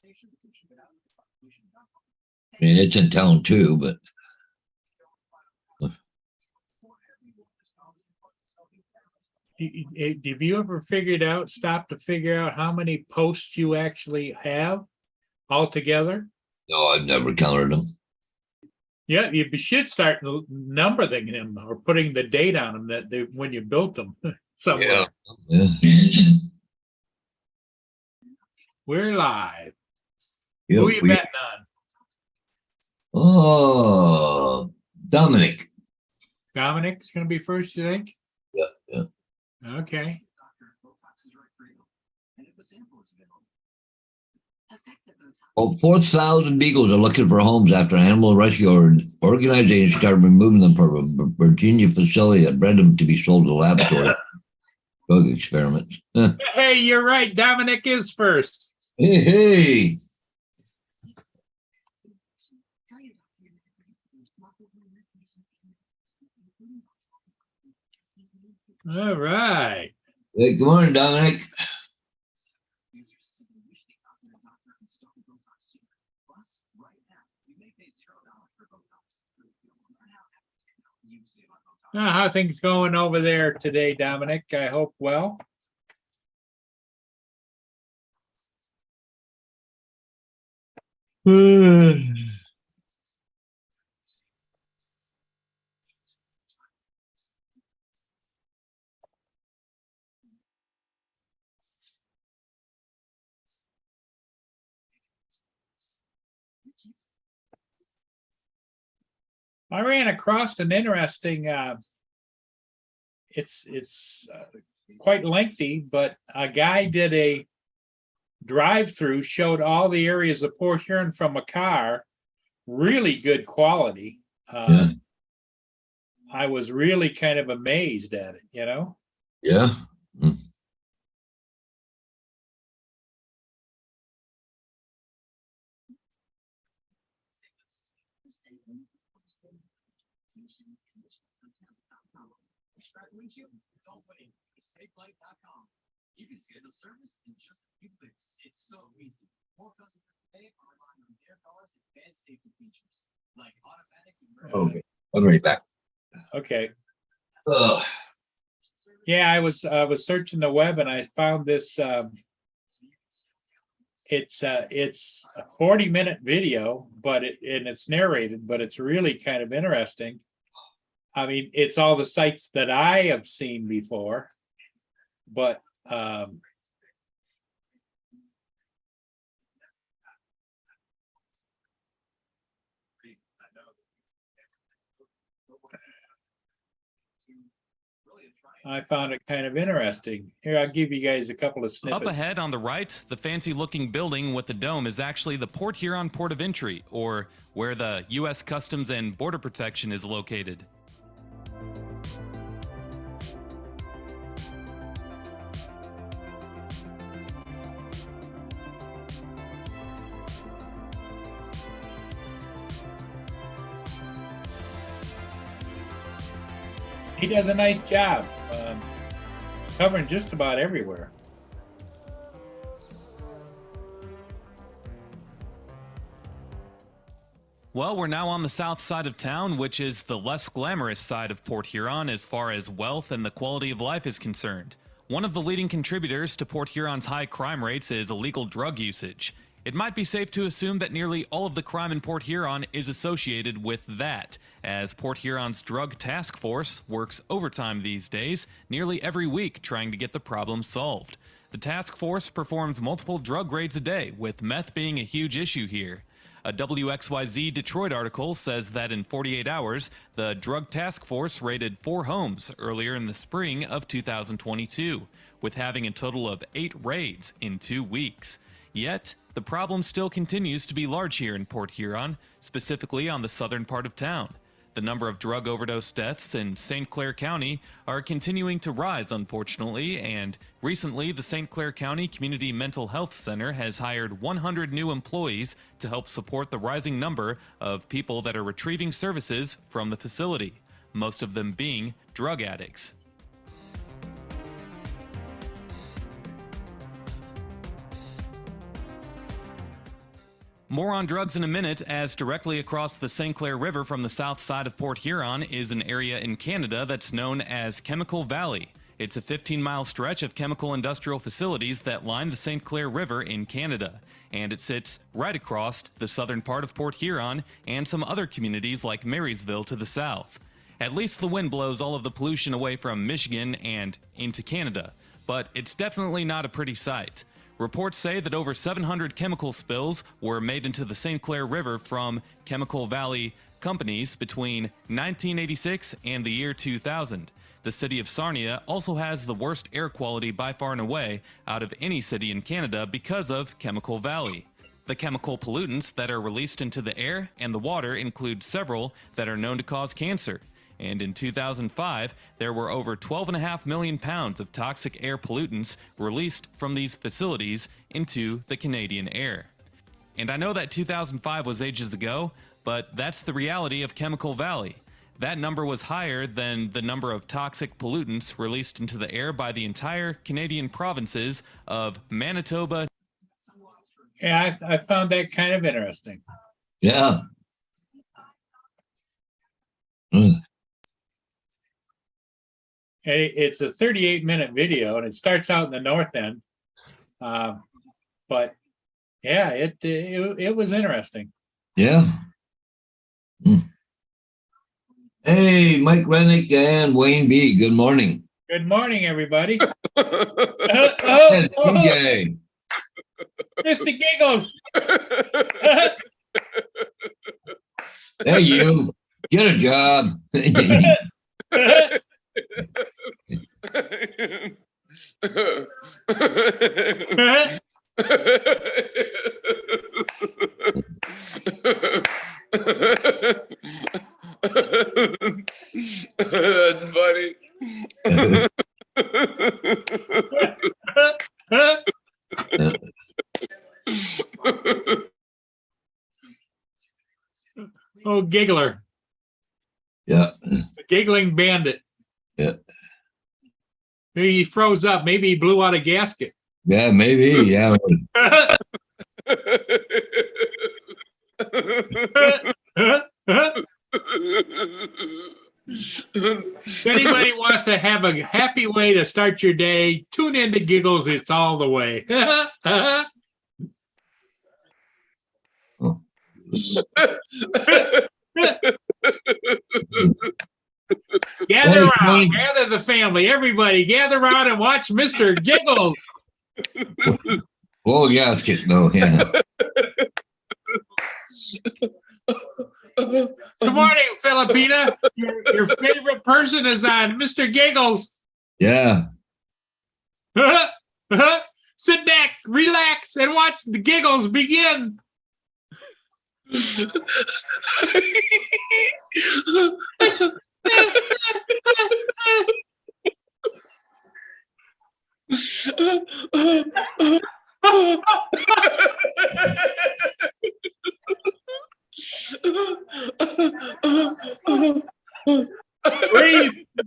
I mean, it's in town too, but Have you ever stopped to figure out how many posts you actually have altogether? no, I've never counted them. Yeah, you should start numbering them or putting the date on them when you built them somewhere. Yeah. We're live. Yep, Who are you betting on? Oh, Dominic. Dominic's going to be first, you think? Yeah. Okay. Oh, 4,000 beagles are looking for homes after animal rescue organization started removing them from a Virginia facility that bred them to be sold to laboratory drug experiments. Hey, you're right. Dominic is first. Hey. All right. Hey, good morning, Dominic. How are things going over there today, Dominic? I hope well. I ran across an interesting, it's quite lengthy, but a guy did a drive-through, showed all the areas of Port Huron from a car, really good quality. Yeah. I was really kind of amazed at it, you know? Yeah. You can schedule service in just a few clicks. It's so easy. More customers today are relying on their cars' advanced safety features like automatic emergency. Okay, I'm right back. Okay. Ugh. Yeah, I was searching the web and I found this. It's a 40-minute video, but it's narrated, but it's really kind of interesting. I mean, it's all the sites that I have seen before, but I found it kind of interesting. Here, I'll give you guys a couple of snippets. Up ahead on the right, the fancy-looking building with the dome is actually the Port Huron Port of Entry, or where the U.S. Customs and Border Protection is located. He does a nice job covering just about everywhere. Well, we're now on the south side of town, which is the less glamorous side of Port Huron as far as wealth and the quality of life is concerned. One of the leading contributors to Port Huron's high crime rates is illegal drug usage. It might be safe to assume that nearly all of the crime in Port Huron is associated with that, as Port Huron's Drug Task Force works overtime these days, nearly every week trying to get the problem solved. The task force performs multiple drug raids a day, with meth being a huge issue here. A WXYZ Detroit article says that in 48 hours, the Drug Task Force raided 4 homes earlier in the spring of 2022, with having a total of 8 raids in 2 weeks. Yet, the problem still continues to be large here in Port Huron, specifically on the southern part of town. The number of drug overdose deaths in St. Clair County are continuing to rise, unfortunately, and recently the St. Clair County Community Mental Health Center has hired 100 new employees to help support the rising number of people that are retrieving services from the facility, most of them being drug addicts. More on drugs in a minute, as directly across the St. Clair River from the south side of Port Huron is an area in Canada that's known as Chemical Valley. It's a 15-mile stretch of chemical industrial facilities that line the St. Clair River in Canada, and it sits right across the southern part of Port Huron and some other communities like Marysville to the south. At least the wind blows all of the pollution away from Michigan and into Canada, but it's definitely not a pretty sight. Reports say that over 700 chemical spills were made into the St. Clair River from Chemical Valley companies between 1986 and the year 2000. The city of Sarnia also has the worst air quality by far and away out of any city in Canada because of Chemical Valley. The chemical pollutants that are released into the air and the water include several that are known to cause cancer. And in 2005, there were over 12.5 million pounds of toxic air pollutants released from these facilities into the Canadian air. And I know that 2005 was ages ago, but that's the reality of Chemical Valley. That number was higher than the number of toxic pollutants released into the air by the entire Canadian provinces of Manitoba. Yeah, I found that kind of interesting. Yeah. Mm. It's a 38-minute video, and it starts out in the north end. But yeah, it was interesting. Yeah. Mm. Hey, Mike Rennick and Wayne B. Good morning. Good morning, everybody. Hey, TJ. Mr. Giggles. Hey, you. Get a job. That's funny. Oh, Giggler. Yeah. The giggling bandit. Yeah. Maybe he froze up. Maybe he blew out a gasket. Yeah, maybe. Yeah. If anybody wants to have a happy way to start your day, tune in to Giggles. It's all the way. Gather around, gather the family, everybody, gather around and watch Mr. Giggles. Oh, gasket. No, yeah. Good morning, Filipina. Your favorite person is on Mr. Giggles. Yeah. Sit back, relax, and watch the giggles begin.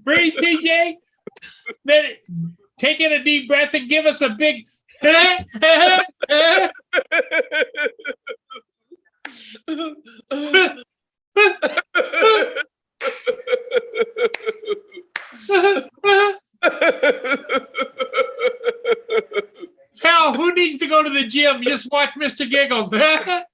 Breathe, TJ. Then take in a deep breath and give us a big. Hell, who needs to go to the gym? Just watch Mr. Giggles. Yeah.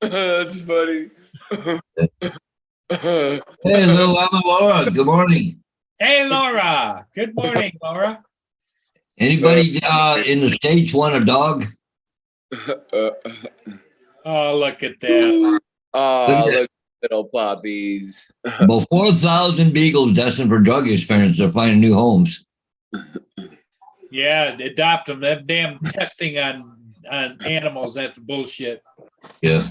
That's funny. Hey, little Mama Laura. Good morning. Hey, Laura. Good morning, Laura. Anybody in the States want a dog? Oh, look at that. Oh, look, little puppies. About 4,000 beagles destined for drug experiments are finding new homes. Yeah, adopt them. That damn testing on animals, that's bullshit. Yeah.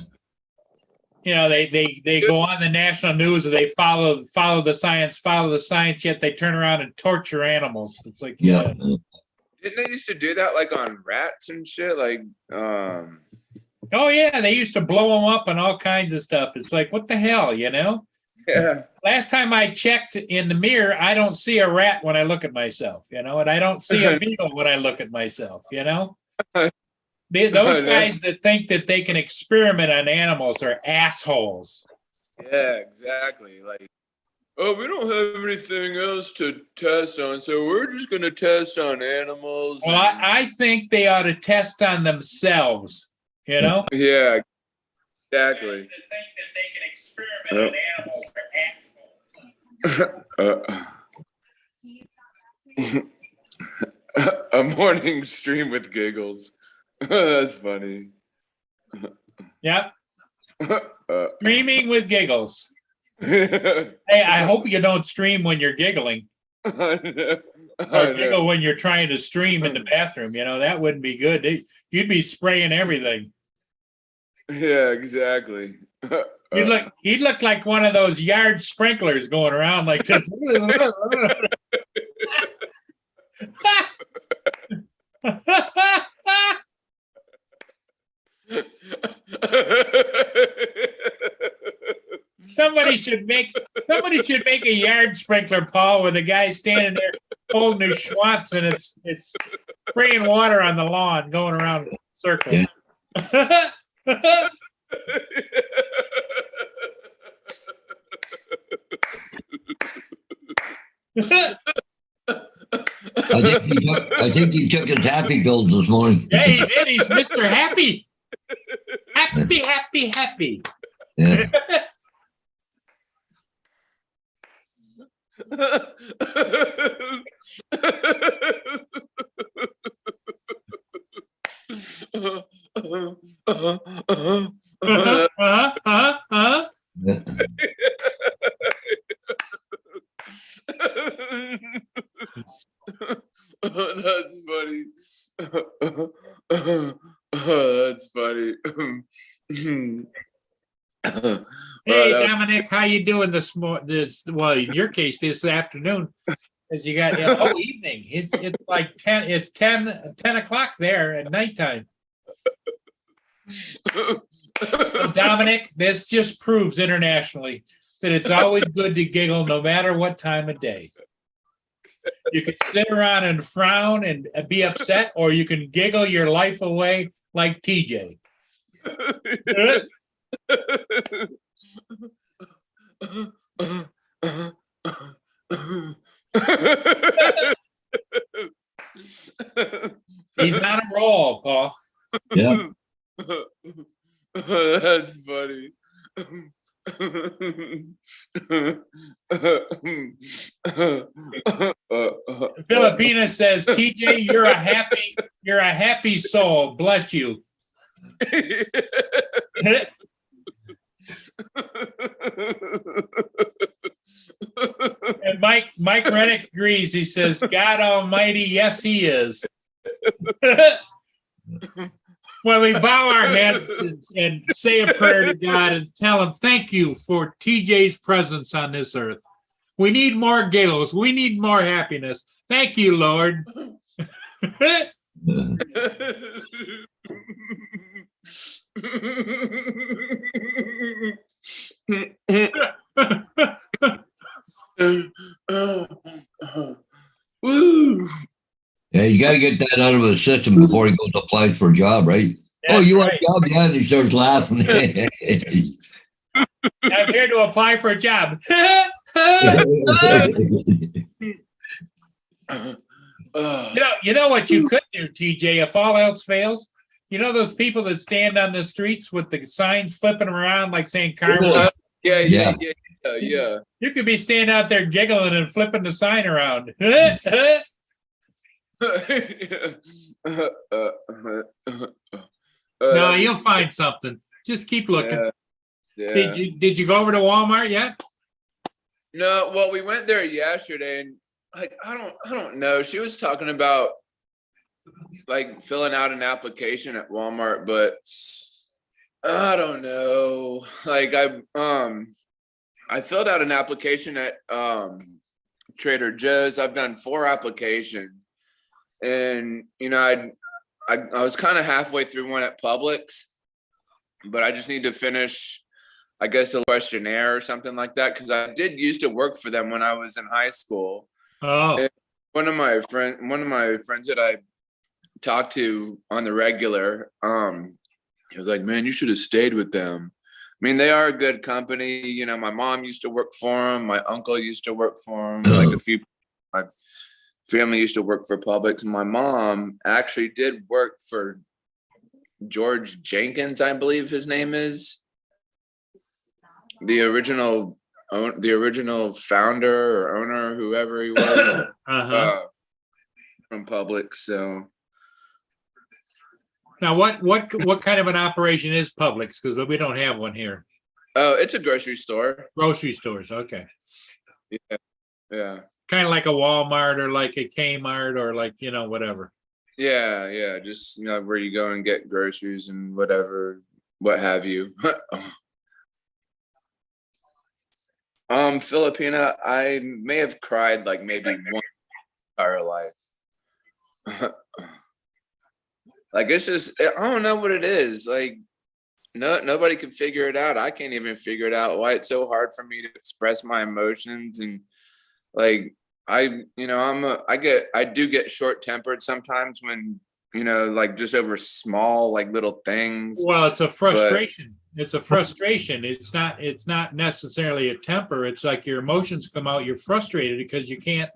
You know, they go on the national news and they follow the science, yet they turn around and torture animals. It's like, Yeah. Didn't they used to do that like on rats and shit? Like, Oh yeah, they used to blow them up and all kinds of stuff. It's like, what the hell, you know? yeah. Last time I checked in the mirror, I don't see a rat when I look at myself, you know, and I don't see a beetle when I look at myself, you know? Those guys that think that they can experiment on animals are assholes. Yeah, exactly. Like, oh, we don't have anything else to test on, so we're just gonna test on animals. Well, I think they ought to test on themselves, you know? Yeah, Guys exactly. that think that they can experiment on animals are assholes. A morning stream with giggles. That's funny. Yep, Uh, streaming with giggles. I Hey, I hope you don't stream when you're giggling know. or giggle when you're trying to stream in the bathroom. You know, that wouldn't be good. You'd be spraying everything. Yeah, exactly. He'd look like one of those yard sprinklers going around like this. Somebody should make a yard sprinkler, Paul, with a guy standing there holding his schwantz and it's spraying water on the lawn, going around in circles. I think he took his happy pills this morning. Yeah, he did. He's Mr. Happy. Happy, happy, happy. Yeah. Yeah. That's funny. That's funny. Hey, Well, Dominic, how you doing this morning? Well, in your case, this afternoon, as you got evening. It's like 10. It's 10 o'clock there at nighttime. So, Dominic, this just proves internationally that it's always good to giggle no matter what time of day. You can sit around and frown and be upset, or you can giggle your life away like TJ. He's on a roll, Paul. Yeah. That's funny. Filipina says, TJ, you're a happy soul. Bless you. And Mike Reddick agrees. He says, God Almighty, yes, he is. When we bow our heads and say a prayer to God and tell him, thank you for TJ's presence on this earth. We need more giggles. We need more happiness. Thank you, Lord. Woo. Yeah, you got to get that out of his system before he goes to apply for a job, right? Oh, you want a job? Yeah, and he starts laughing. I'm here to apply for a job. You know what you could do, TJ, if all else fails? You know those people that stand on the streets with the signs flipping around like saying karma? Yeah. You could be standing out there giggling and flipping the sign around. No, you'll find something. Just keep looking. Yeah. Did you go over to Walmart yet? No, well, we went there yesterday, and like I don't know. She was talking about like filling out an application at Walmart, but I don't know. Like I filled out an application at Trader Joe's. I've done 4 applications, And I was kind of halfway through one at Publix, but I just need to finish, I guess, a questionnaire or something like that, because I did used to work for them when I was in high school. Oh, And one of my friends that I talked to on the regular, he was like, "Man, you should have stayed with them." I mean, they are a good company. My mom used to work for them. My uncle used to work for them. Like my family used to work for Publix. And my mom actually did work for George Jenkins, I believe his name is. The original founder or owner, whoever he was, from Publix. So now what kind of an operation is Publix? Because we don't have one here. oh, it's a grocery store. Grocery stores, okay. Yeah. Kind of like a Walmart or like a Kmart or like, whatever. Yeah. Just where you go and get groceries and whatever, what have you. Filipina, I may have cried like maybe one entire life. Like it's just, I don't know what it is. Like nobody can figure it out. I can't even figure it out why it's so hard for me to express my emotions. And like I do get short-tempered sometimes when like just over small like little things. Well, it's a frustration. It's a frustration. It's not necessarily a temper. It's like your emotions come out. You're frustrated because you can't.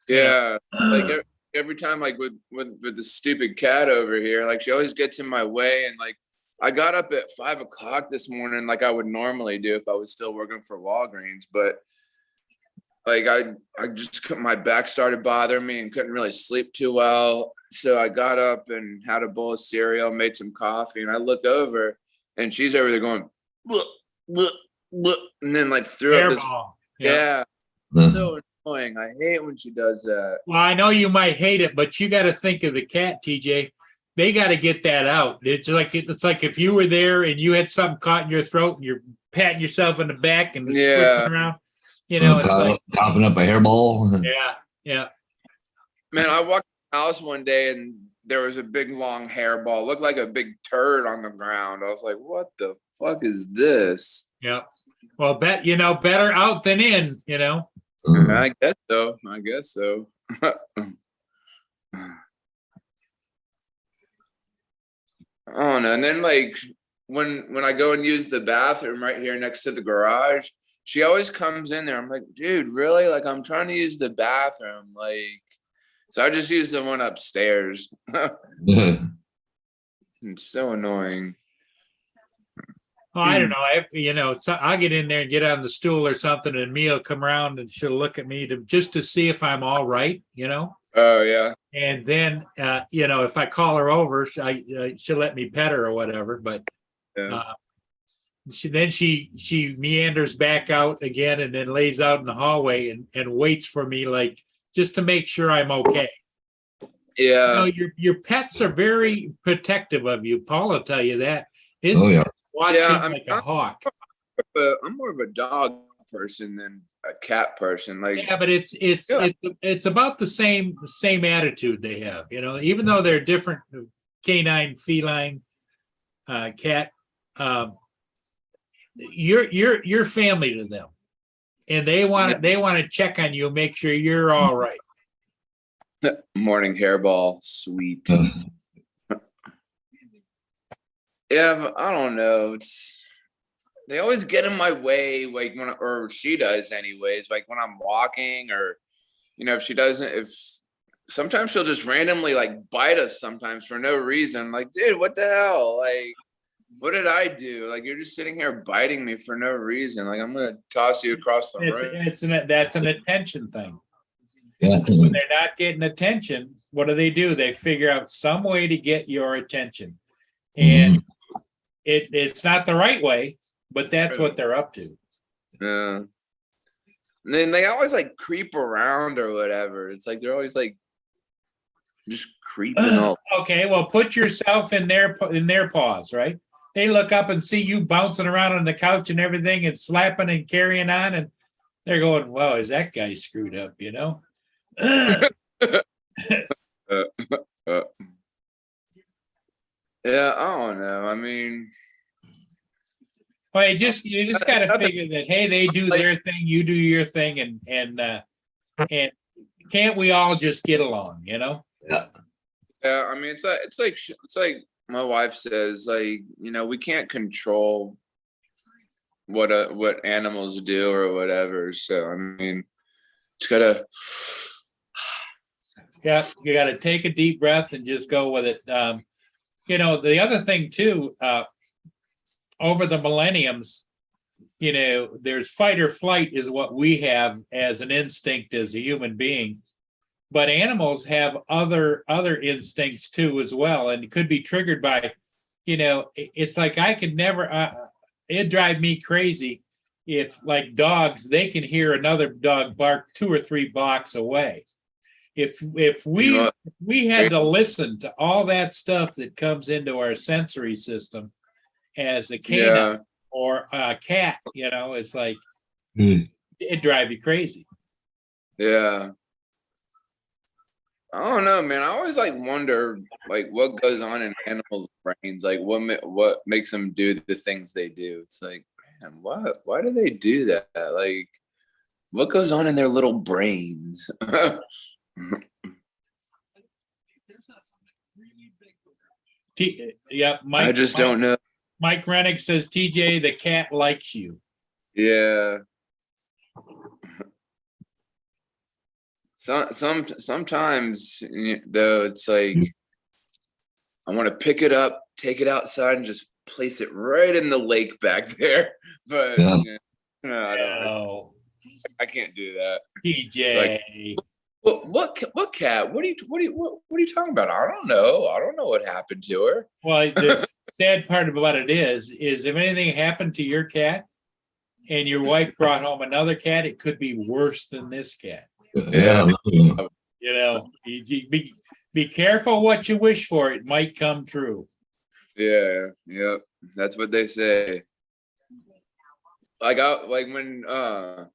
Yeah. Like every time, like with the stupid cat over here, like she always gets in my way. And like I got up at 5 o'clock this morning, like I would normally do if I was still working for Walgreens, but like I just my back started bothering me and couldn't really sleep too well. So I got up and had a bowl of cereal, made some coffee, and I look over and she's over there going, "Look, look, look," and then like threw up this. Yeah. So annoying. I hate when she does that. Well, I know you might hate it, but you got to think of the cat, TJ. They got to get that out. It's like if you were there and you had something caught in your throat and you're patting yourself in the back and squirting around. It's like, coughing up a hairball. Yeah. Man, I walked in the house one day and there was a big long hairball, looked like a big turd on the ground. I was like, "What the fuck is this?" Yeah. Well, better out than in. I guess so. I don't know. And then like when I go and use the bathroom right here next to the garage, she always comes in there. I'm like, "Dude, really? Like I'm trying to use the bathroom." Like, so I just use the one upstairs. It's so annoying. Well, I don't know. So I'll get in there and get on the stool or something, and Mia will come around and she'll look at me just to see if I'm all right, Oh yeah. And then, if I call her over, she'll let me pet her or whatever. But Yeah. she meanders back out again and then lays out in the hallway and waits for me, like just to make sure I'm okay. Yeah. Your pets are very protective of you. Paul will tell you that. Watching like a hawk. I'm more of a dog person than a cat person. Like, yeah, but it's about the same attitude they have. Even though they're different, canine, feline, cat. You're family to them, and they want to check on you, make sure you're all right. Morning hairball, sweet. Yeah, but I don't know. They always get in my way, like or she does anyways, like when I'm walking, or if she doesn't, if sometimes she'll just randomly like bite us sometimes for no reason. Like, dude, what the hell? Like, what did I do? Like, you're just sitting here biting me for no reason. Like, I'm gonna toss you across the room. That's an attention thing. Yeah. When they're not getting attention, what do? They figure out some way to get your attention. And it's not the right way, but that's what they're up to. Yeah. And then they always like creep around or whatever. It's like they're always like just creeping up. Okay, well, put yourself in their paws, right? They look up and see you bouncing around on the couch and everything and slapping and carrying on, and they're going, "Well, is that guy screwed up?" Uh, uh, yeah, I don't know. I mean, Well, you just gotta figure that, hey, they do their thing, you do your thing, and can't we all just get along, you know? Yeah. yeah, I mean, it's like my wife says, like, you know, we can't control what animals do or whatever. So I mean, it's gotta. Yeah, you gotta take a deep breath and just go with it. You know, the other thing too, over the millenniums, you know, there's fight or flight is what we have as an instinct as a human being. But animals have other instincts too as well, and it could be triggered by, you know, it's like I could never. It'd drive me crazy if, like dogs, they can hear another dog bark 2 or 3 blocks away. If You know, we had to listen to all that stuff that comes into our sensory system as a canine yeah, or a cat, you know, it's like Hmm. it'd drive you crazy. yeah. I don't know, man. I always like wonder, like, what goes on in animals' brains, like what makes them do the things they do. It's like, man, why do they do that? Like, what goes on in their little brains? Yeah, I just don't know. Mike Rennick says, TJ, the cat likes you. Yeah. Sometimes though, it's like I want to pick it up, take it outside, and just place it right in the lake back there. But Yeah. no, I don't. Oh, I can't do that. TJ. What cat? What are you talking about? I don't know. I don't know what happened to her. Well, the sad part about it is if anything happened to your cat and your wife brought home another cat, it could be worse than this cat. Yeah. You know, be careful what you wish for. It might come true. Yeah, yep. That's what they say. Like when our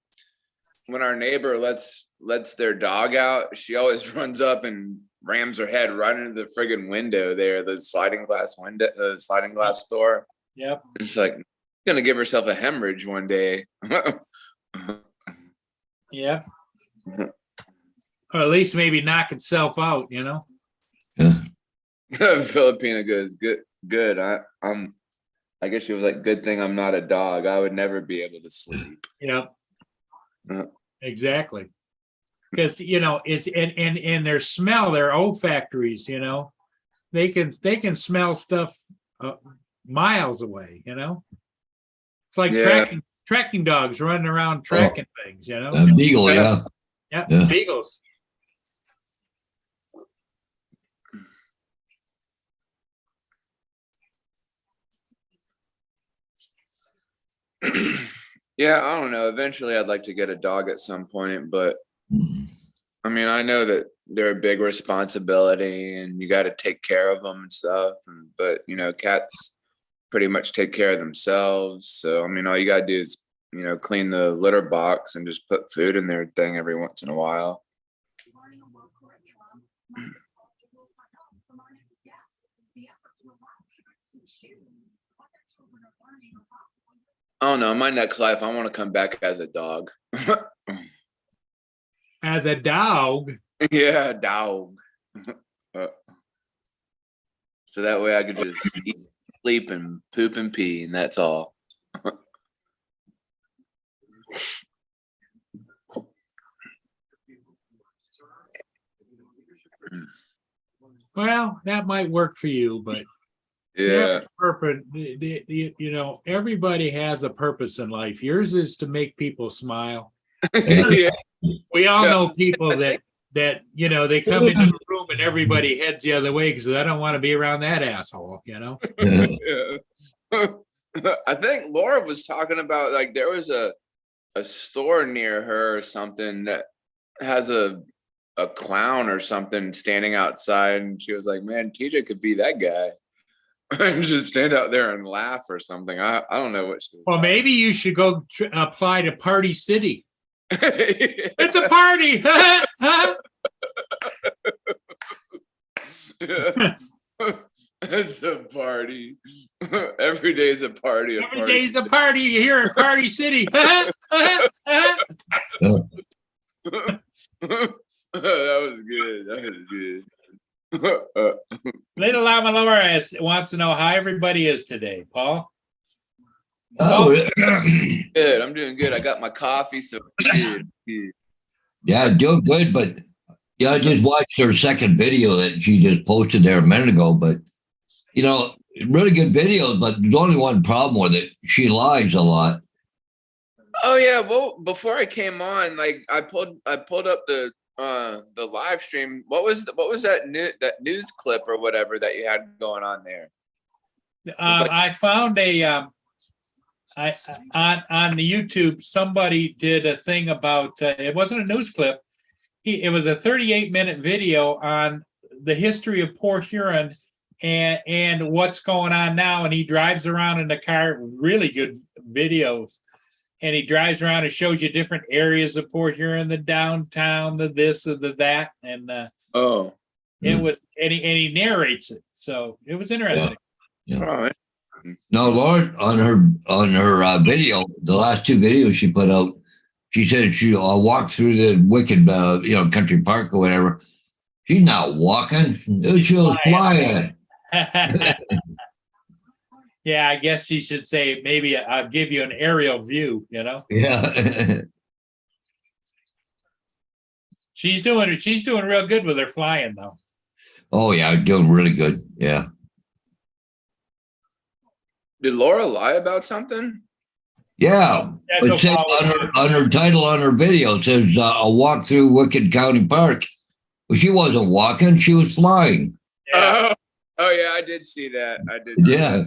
neighbor lets their dog out, she always runs up and rams her head right into the friggin' window there, the sliding glass door. Yep. It's like gonna give herself a hemorrhage one day. Yep. Or at least maybe knock itself out, you know? Filipina goes, good. I guess she was like, good thing I'm not a dog. I would never be able to sleep. Yep. Uh. Exactly. Because, you know, it's and their smell, their olfactories, you know, they can smell stuff miles away, you know? It's like Yeah. tracking dogs running around tracking things, you know? Beagle, yeah. Yep, Yeah. beagles. Yeah, I don't know. Eventually I'd like to get a dog at some point, but I mean, I know that they're a big responsibility and you got to take care of them and stuff. But, you know, cats pretty much take care of themselves. So, I mean, all you got to do is, you know, clean the litter box and just put food in their thing every once in a while. I don't know. In my next life, I want to come back as a dog. As a dog. Yeah, dog. So that way I could just eat, sleep, and poop and pee, and that's all. Well, that might work for you, but Yeah. purpose. You know, everybody has a purpose in life. Yours is to make people smile. Yeah. We all Yeah. know people that you know, they come into the room and everybody heads the other way because I don't want to be around that asshole, you know? Yeah. I think Laura was talking about, like, there was a store near her or something that has a clown or something standing outside, and she was like, man, TJ could be that guy. And just stand out there and laugh or something. I don't know what she was Well, talking maybe you should go apply to Party City. about. It's a party. It's a party. Every day is a party. Every day's a party here at Party City. That was good. That was good. Little Lama Laura wants to know how everybody is today, Paul. Oh, Good. I'm doing good. I got my coffee, so good. yeah, doing good. But yeah, I just watched her second video that she just posted there a minute ago. But really good videos. But there's only one problem with it: she lies a lot. Oh yeah. Well, before I came on, like I pulled up the live stream. What was that news clip or whatever that you had going on there? I found a on the YouTube, somebody did a thing about it wasn't a news clip. It was a 38-minute video on the history of Port Huron and what's going on now. And he drives around in the car, really good videos. And he drives around and shows you different areas of Port Huron, the downtown, the this, the that, and it was and he narrates it, so it was interesting. Yeah. All right. No, Lauren, on her video, the last two videos she put out, she said she walked through the wicked, country park or whatever. She's not walking; she was flying. Yeah, I guess she should say maybe I'll give you an aerial view. Yeah. She's doing real good with her flying though. Oh yeah, doing really good. Yeah. Did Laura lie about something? Yeah, That's it says on her title on her video, it says a walk through Wicked County Park. Well, she wasn't walking; she was flying. Yeah. Oh yeah, I did see that. I did. See Yeah.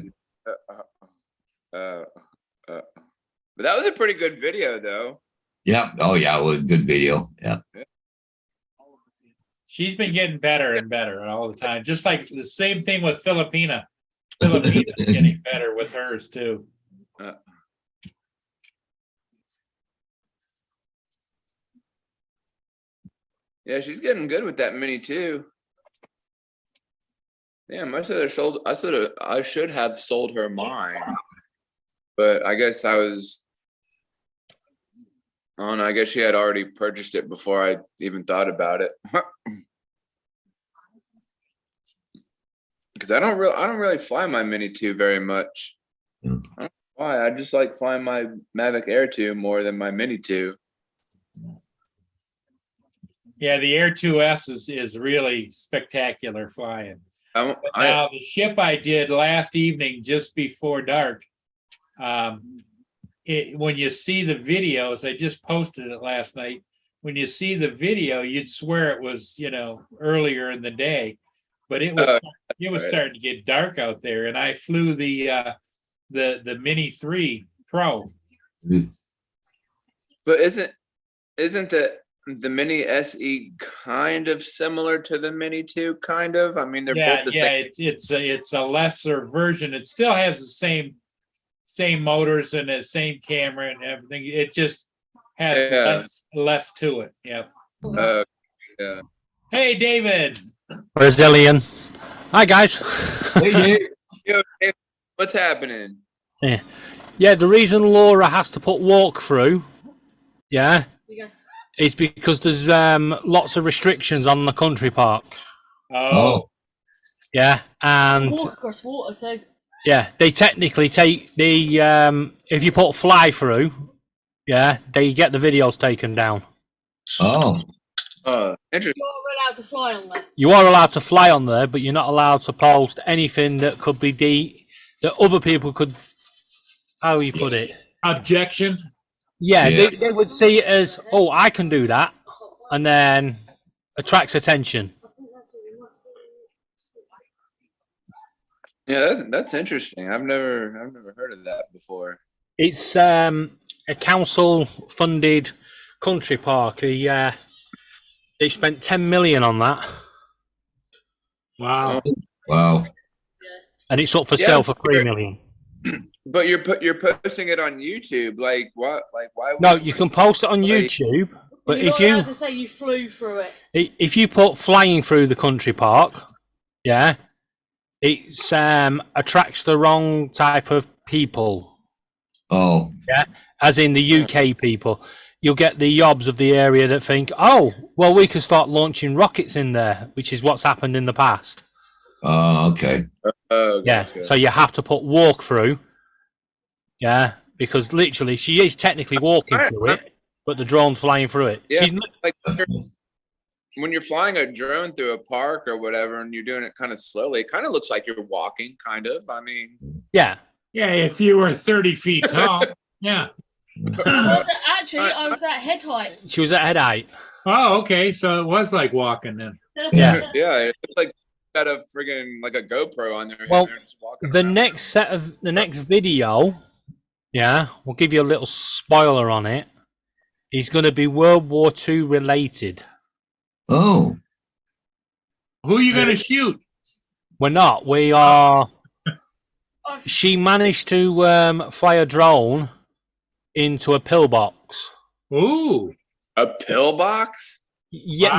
That. But that was a pretty good video, though. Yeah. Oh yeah, it was a good video. Yeah. She's been getting better and better all the time. Just like the same thing with Filipina. Filipina's getting better with hers too. Yeah, she's getting good with that mini too. Damn, I should have sold her mine, but I guess I don't know. I guess she had already purchased it before I even thought about it. Because I don't really fly my Mini 2 very much. I don't know why. I just like flying my Mavic Air 2 more than my Mini 2. Yeah, the Air 2S is really spectacular flying. Now the ship I did last evening just before dark, when you see the videos, I just posted it last night. When you see the video, you'd swear it was earlier in the day, but it was starting to get dark out there, and I flew the Mini 3 Pro. But isn't the Mini SE kind of similar to the Mini 2? Kind of. I mean, they're both the same. It's a lesser version. It still has the same motors and the same camera and everything. It just has less to it. Yep. Yeah. Hey, David. Brazilian. Hi, guys. Hey, Dave. Yo, Dave, what's happening? Yeah, the reason Laura has to put walkthrough, is because there's lots of restrictions on the country park. Oh. Yeah, and Walk across water too. yeah, they technically take the if you put fly through, they get the videos taken down. Oh. Interesting. You're allowed to fly on there. You are allowed to fly on there, but you're not allowed to post anything that could be that other people could. How you put it? Objection. Yeah, Yeah. They would see it as, oh, I can do that, and then attracts attention. Yeah, that's interesting. I've never heard of that before. It's a council-funded country park. They spent 10 million on that, Wow. Wow. and it's up for Yeah, sale for 3 million. But you're posting it on YouTube, like what? Like why? No, you can post it on YouTube, But You're if not you allowed to say you flew through it. if you put flying through the country park, yeah, it's attracts the wrong type of people, Oh, as in the UK people. You'll get the yobs of the area that think, oh, well, we can start launching rockets in there, which is what's happened in the past. okay. Oh, Yeah, gotcha. so you have to put walk through, yeah, because literally she is technically walking through it, but the drone's flying through it. Yeah. She's, Like when you're flying a drone through a park or whatever, and you're doing it kind of slowly, it kind of looks like you're walking, kind of. I mean, yeah, Yeah, if you were 30 feet tall. Yeah. Actually, I was at head height. she was at head height. Oh, okay. So it was like walking then. Yeah. yeah, it looks like you got a friggin' like a GoPro on there. and Well, they're just walking The around. next video, yeah, we'll give you a little spoiler on it. Is going to be World War II related. Oh, Who are you going to shoot? We're not. We are. Oh, She managed to fly a drone into a pillbox. Ooh. A pillbox? Yeah, Wow.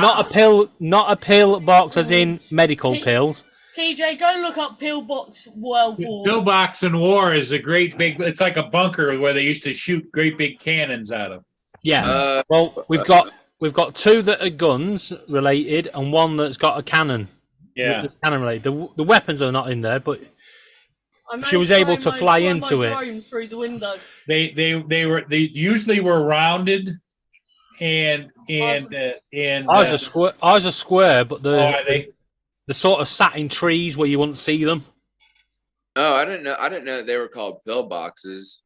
not a pill box as in medical pills. TJ, go look up Pillbox World War. Pillbox in war is a great big, it's like a bunker where they used to shoot great big cannons out of. Yeah. Well, we've got two that are guns related and one that's got a cannon. Yeah. That's cannon related. The weapons are not in there, but I she was managed able to fly into my it. drone through the window. They usually were rounded and ours are square, but are they? the sort of sat in trees where you wouldn't see them. Oh, I didn't know that they were called pillboxes.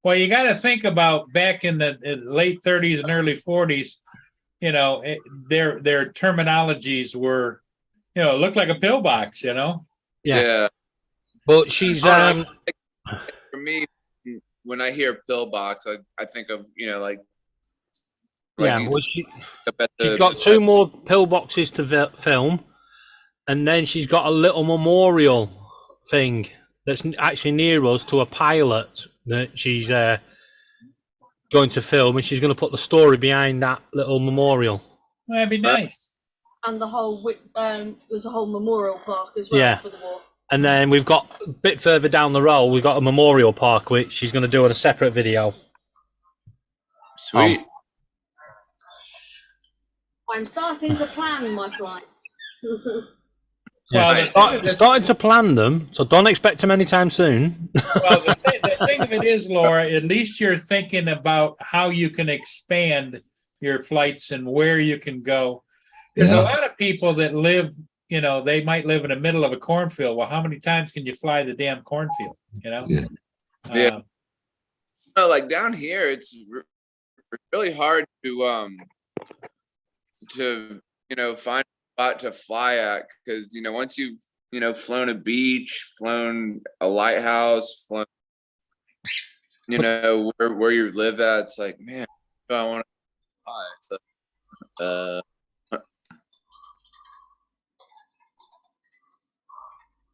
Well, you got to think about back in the late 30s and early 40s, you know, their terminologies were, you know, looked like a pillbox, you know. Yeah. But she's For me, when I hear pillbox, I think of, you know, like yeah. you Well, up at she's the- got two more pillboxes to film, and then she's got a little memorial thing that's actually near us to a pilot that she's going to film, and she's going to put the story behind that little memorial. That'd be nice. And the whole there's a whole memorial park as well Yeah. for the war. And then we've got a bit further down the road, we've got a memorial park, which she's going to do in a separate video. Sweet. I'm starting to plan my flights. Yeah, Well, started to plan them, so don't expect them anytime soon. Well, the thing of it is, Laura, at least you're thinking about how you can expand your flights and where you can go. There's Yeah. a lot of people that live, you know, they might live in the middle of a cornfield. Well, how many times can you fly the damn cornfield? You know? Yeah. Yeah. No, like down here, it's really hard to you know, find a spot to fly at, because you know, once you've, you know, flown a beach, flown a lighthouse, flown, you know, where you live at, it's like, man, do I want to fly? It's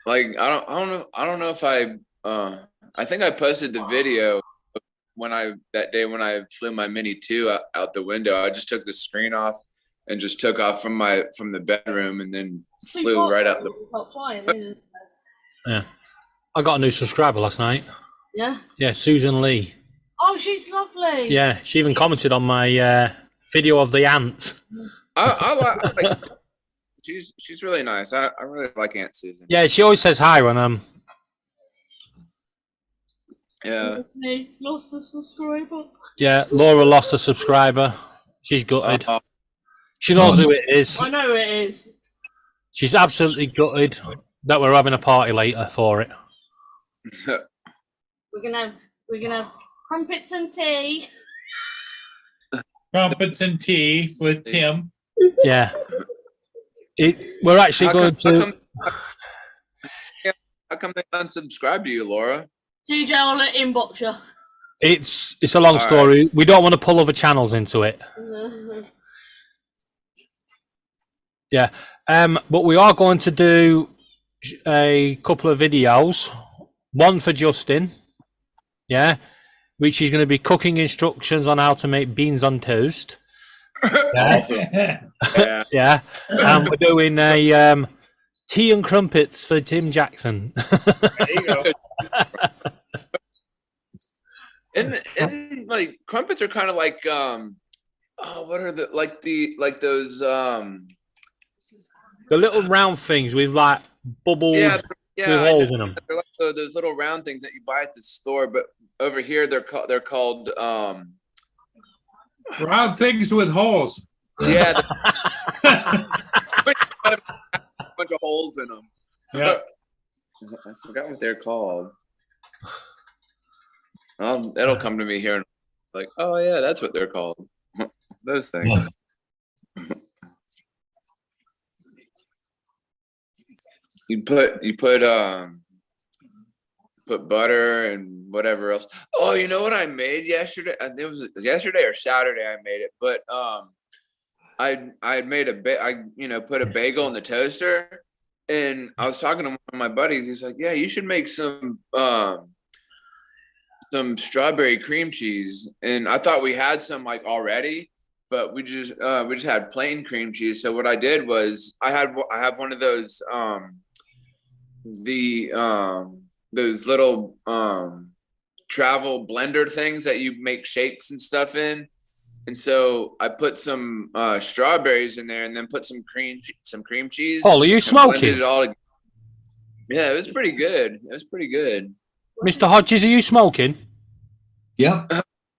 like I don't know if I think I posted the video that day when I flew my Mini 2 out the window. I just took the screen off and just took off from the bedroom and then flew right out the. Not flying, isn't it? I got a new subscriber last night. Yeah. Yeah, Susan Lee. Oh, she's lovely. Yeah, she even commented on my video of the ant. I like she's really nice. I really like Aunt Susan. Yeah, she always says hi when I'm. Yeah. Me lost a subscriber. Yeah, Laura lost a subscriber. She's gutted. She knows who it is. I know it is. She's absolutely gutted that we're having a party later for it. We're gonna have crumpets and tea. Crumpets and tea with Tim. Yeah. We're actually going to. How come they unsubscribe to you, Laura? TJ, I'll let inbox you. It's a long story. We don't want to pull other channels into it. Yeah. But we are going to do a couple of videos. One for Justin. Yeah. which is going to be cooking instructions on how to make beans on toast. Yeah. Yeah. Yeah. And we're doing a tea and crumpets for Tim Jackson. There you go. And like crumpets are kind of like what are those The little round things with like bubbles yeah with I holes know. in them. They're like those little round things that you buy at the store, but over here they're called Round things with holes. yeah, a bunch of holes in them. Yeah. I forgot what they're called. It'll come to me here, and like, oh yeah, that's what they're called. Those things. You put butter and whatever else. Oh, you know what I made yesterday? It was yesterday or Saturday I made it, but I had made put a bagel in the toaster, and I was talking to one of my buddies. He's like, "Yeah, you should make some strawberry cream cheese." And I thought we had some like already, but we just had plain cream cheese. So what I did was I have one of those those little travel blender things that you make shakes and stuff in. And so I put some strawberries in there, and then put some cream cheese. Paul, are you and smoking? blended it all together. Yeah, it was pretty good. Mr. Hodges, are you smoking? Yep.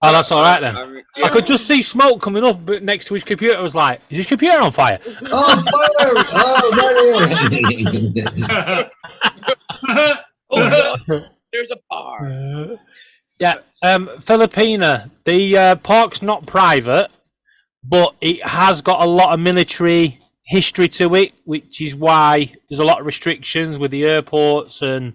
Oh, that's all right then. I mean, I could just see smoke coming up next to his computer. I was like, is his computer on fire? Oh, fire! Oh, right here. there's a bar. Yeah, Filipina. The park's not private, but it has got a lot of military history to it, which is why there's a lot of restrictions with the airports and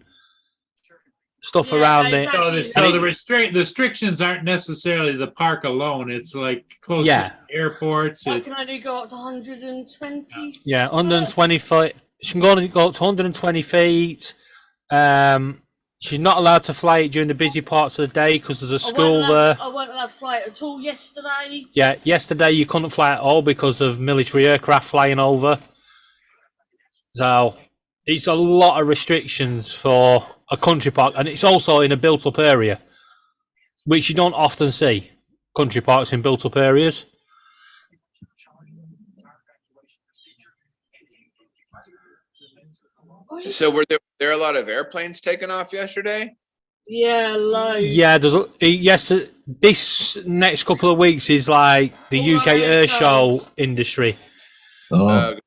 stuff Yeah, around it. exactly. So the restrictions aren't necessarily the park alone. It's like close Yeah. to airports. I can only go up to 120. Yeah, 120 foot. She can go up to 120 feet. She's not allowed to fly it during the busy parts of the day because there's a school there. I wasn't allowed to fly it at all yesterday. Yeah, yesterday you couldn't fly at all because of military aircraft flying over. So it's a lot of restrictions for a country park, and it's also in a built-up area, which you don't often see. Country parks in built-up areas. So were there a lot of airplanes taking off yesterday? Yeah, loads. Yeah, yes. This next couple of weeks is like the All UK our air show shows. industry. Oh,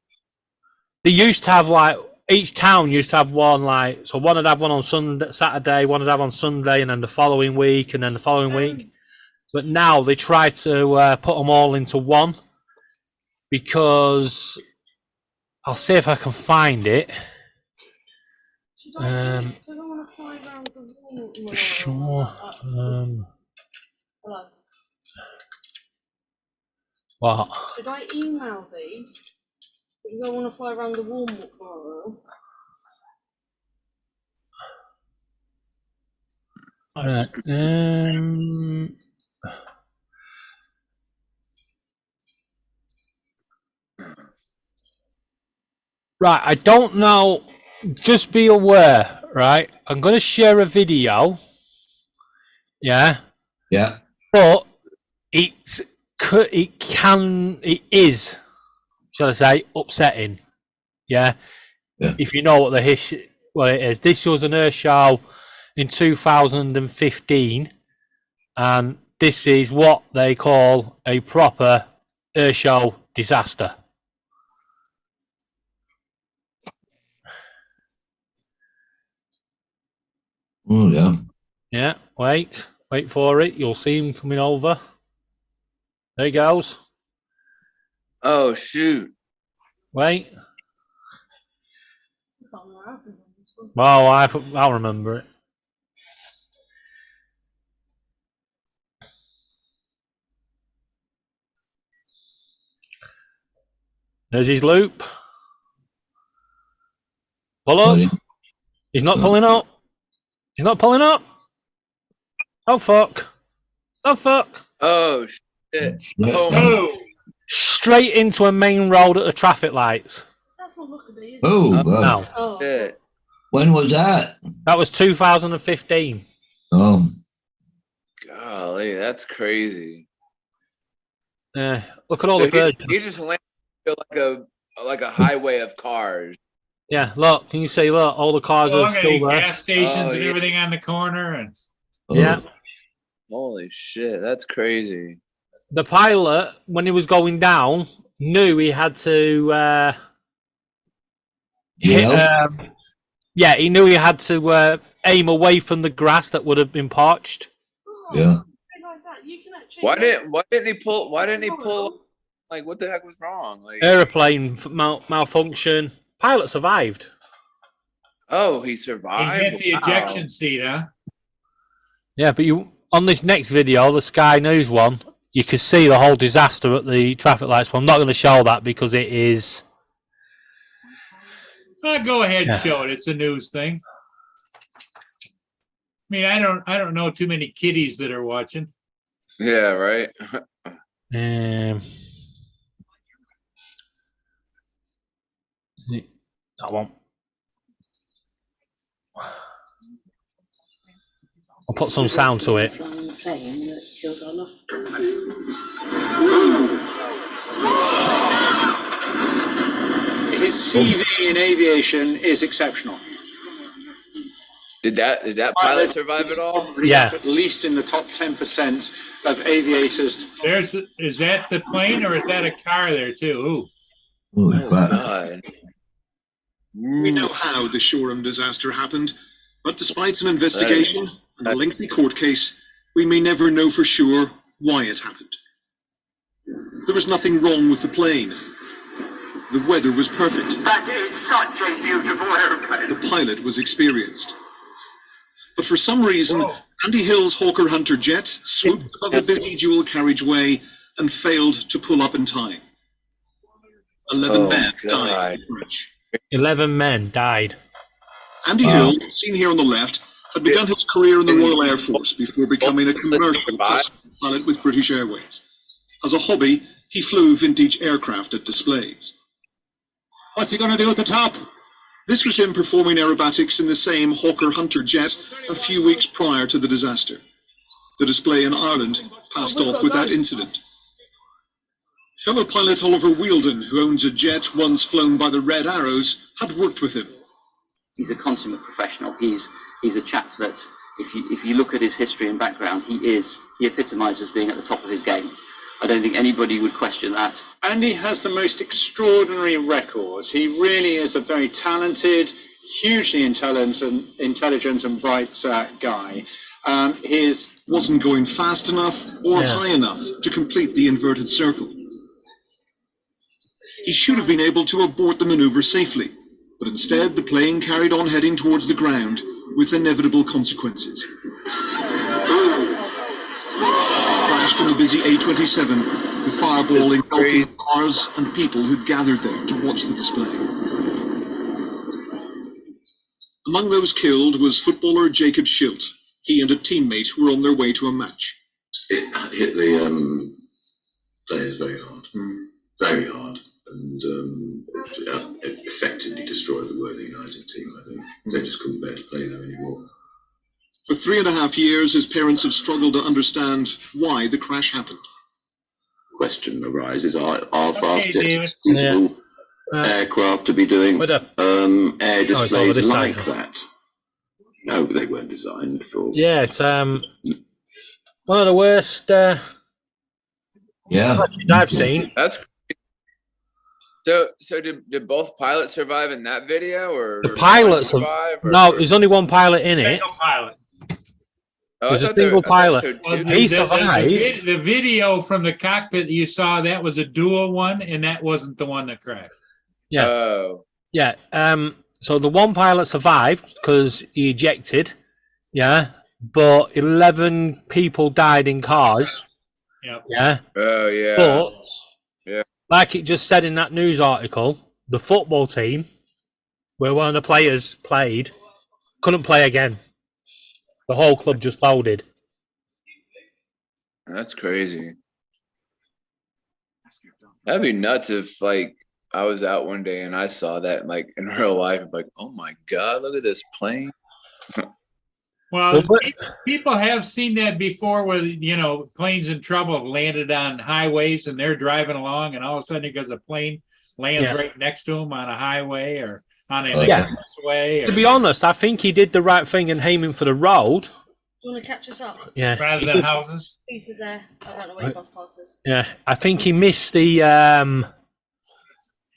They used to have like each town used to have one, like, so one would have one on Sunday, Saturday, one would have on Sunday, and then the following week, and then the following week. But now they try to put them all into one, because I'll see if I can find it. Should I want to fly around the room tomorrow? Sure. Hello. What? Should I email these? Because I want to fly around the warm tomorrow. Right. Right. I don't know. Just be aware. Right. I'm going to share a video. Yeah. yeah. But it is, shall I say, upsetting. Yeah. Yeah. If you know what what it is. This was an air show in 2015, and this is what they call a proper air show disaster. Oh, yeah. Yeah, wait for it. You'll see him coming over. There he goes. Oh shoot! Wait. I don't know what happened on this one. Oh, I'll remember it. There's his loop. Pull up. Buddy. He's not pulling up. He's not pulling up. Oh, fuck. The fuck? Oh shit! Yeah. Oh, Oh, Straight into a main road at the traffic lights. That's not Lockerbie, is it? Oh, No, Oh. shit! when was that? that was 2015. Oh, Golly, that's crazy. Look at all the birds. He just landed like a highway of cars. Yeah, look, can you see, look, all the cars long are still there. gas stations Oh, and yeah. everything on the corner, and oh. Yeah. Holy shit, that's crazy. The pilot, when he was going down, knew he had to Yeah. he knew he had to aim away from the grass that would have been parched. Oh, Yeah. like that. You can actually Why didn't he pull? Why didn't he pull? Like, what the heck was wrong? Like, Aeroplane malfunction. Pilot survived. oh, he he survived. hit the Wow. ejection seat, huh? Yeah, but you on this next video, the Sky News one, you can see the whole disaster at the traffic lights. Well, I'm not going to show that because it is. Go ahead, Yeah. show it. It's a news thing. I mean, I don't know too many kiddies that are watching. Yeah, right. I won't. I'll put some sound to it. His CV in aviation is exceptional. Did that pilot survive at all? Yeah. At least in the top 10% of aviators. Is that the plane or is that a car there too? Ooh. Holy Oh crap. God. We know how the Shoreham disaster happened, but despite an investigation and a lengthy court case, we may never know for sure why it happened. There was nothing wrong with the plane. The weather was perfect. That is such a beautiful airplane. The pilot was experienced. But for some reason, Andy Hill's Hawker Hunter jet swooped above the busy dual carriageway and failed to pull up in time. 11 Oh, men God. died in the crash. 11 men died. Andy Hill, seen here on the left, had begun his career in the Royal Air Force before becoming a commercial pilot with British Airways. As a hobby, he flew vintage aircraft at displays. What's he going to do at the top? This was him performing aerobatics in the same Hawker Hunter jet a few weeks prior to the disaster. The display in Ireland passed off without incident. Fellow pilot Oliver Wheeldon, who owns a jet once flown by the Red Arrows, had worked with him. He's a consummate professional. He's a chap that, if you look at his history and background, he epitomises being at the top of his game. I don't think anybody would question that. Andy has the most extraordinary records. He really is a very talented, hugely intelligent and bright guy. His Wasn't going fast enough or high enough to complete the inverted circle. He should have been able to abort the maneuver safely, but instead the plane carried on heading towards the ground with inevitable consequences. Crashed in the busy A27, the fireball engulfing cars and people who'd gathered there to watch the display. Among those killed was footballer Jacob Schilt. He and a teammate were on their way to a match. It hit the players very hard, very hard, and it effectively destroyed the Worthing United team. I think they just couldn't bear to play them anymore. For 3.5 years, his parents have struggled to understand why the crash happened. Question arises: Are fast Okay, David. suitable aircraft to be doing Wait up. air over displays this like side. that? No, they weren't designed for. Yeah, it's one of the worst Yeah. I've seen. That's so. Did both pilots survive in that video, or The did pilots one have- survive, or- No, there's only one pilot in it. Single pilot. Oh, I there's a thought there- single I thought pilot. so, too. Well, He survived. The video from the cockpit that you saw, that was a dual one, and that wasn't the one that crashed. Yeah. Oh, Yeah. So the one pilot survived because he ejected. Yeah. But 11 people died in cars. Yep. Yeah. oh yeah. But Yeah. like it just said in that news article, the football team, where one of the players played, couldn't play again. The whole club just folded. That's crazy. That'd be nuts if like I was out one day and I saw that like in real life. I'm like, oh my God, look at this plane. Well, Well, people have seen that before where, you know, planes in trouble have landed on highways and they're driving along and all of a sudden because a plane lands Yeah. right next to them on a highway or on an Yeah. expressway. To be honest, I think he did the right thing in aiming for the road. Do you want to catch us up? Yeah. Rather he than just- houses. Peter there. I don't know where your boss pass is. Yeah, I think he missed the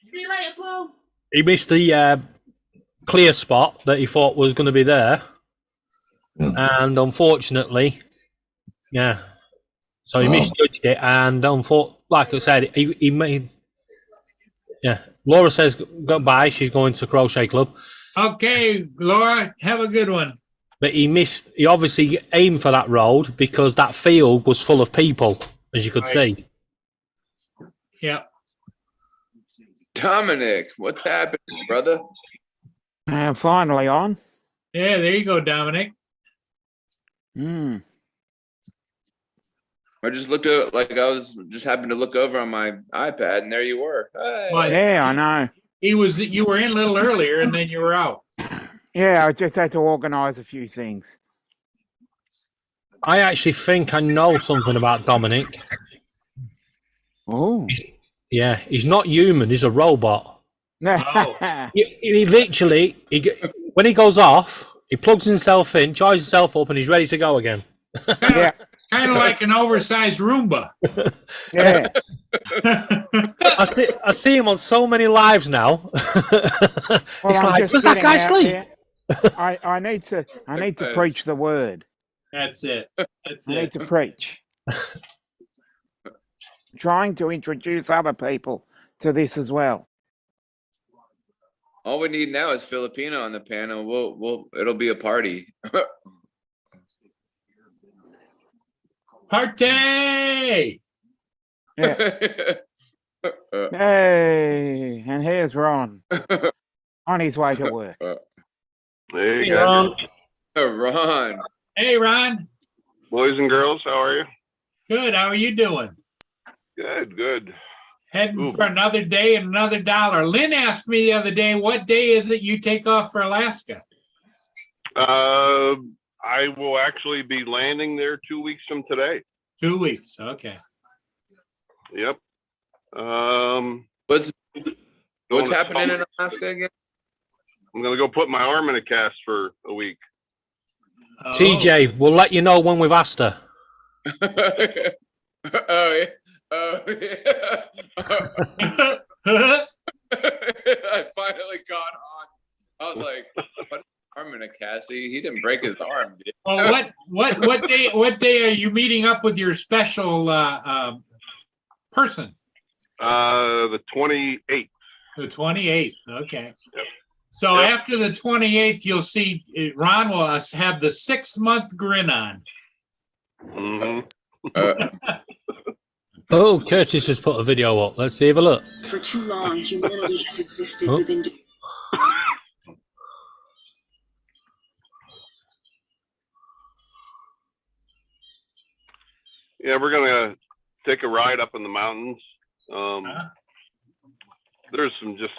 See you later, Paul. clear spot that he thought was going to be there, and unfortunately, yeah. So he Oh. misjudged it, and like I said, he made. Yeah, Laura says goodbye. She's going to Crochet Club, Okay, Laura, have a good one. but he missed. He obviously aimed for that road because that field was full of people, as you could Right. see. Yeah. Dominic, what's happening, brother? I'm finally on. Yeah, there you go, Dominic. Hmm. I just looked at like I was just happened to look over on my iPad and there you were. Hey. Well, Yeah, I know. you were in a little earlier and then you were out. Yeah, I just had to organise a few things. I actually think I know something about Dominic. Oh. Yeah, he's not human. He's a robot. Oh. He literally, when he goes off, he plugs himself in, charges himself up, and he's ready to go again. Yeah. Kind of like an oversized Roomba. Yeah. I see him on so many lives now. Well, It's I'm like, just does that getting guy out sleep? there. I need to preach the word. That's it. That's I need it. to preach. Trying to introduce other people to this as well. All we need now is Filipino on the panel. It'll be a party. Party! Yeah. Hey, and here's Ron on his way to work. There you Hey, go. Ron. Hey, Ron. Boys and girls, how are you? Good. How are you doing? Good, good. Heading Ooh. for another day and another dollar. Lynn asked me the other day, what day is it you take off for Alaska? I will actually be landing there 2 weeks from today. 2 weeks. Okay. Yep. What's going to happening in Summer. Alaska again? I'm gonna go put my arm in a cast for a week. Oh. TJ, we'll let you know when we've asked her. Oh yeah. Oh yeah. I finally got on. I was like, what arm in a cast? He didn't break his arm, did he? Well, what day are you meeting up with your special person? The 28th. The 28th. Okay. Yep. So Yep. after the 28th, you'll see Ron will have the 6-month grin on. Mm-hmm. Oh, Curtis has put a video up. Let's see, have a look. For too long, humanity has existed Oh. within. Yeah, we're gonna take a ride up in the mountains. There's some just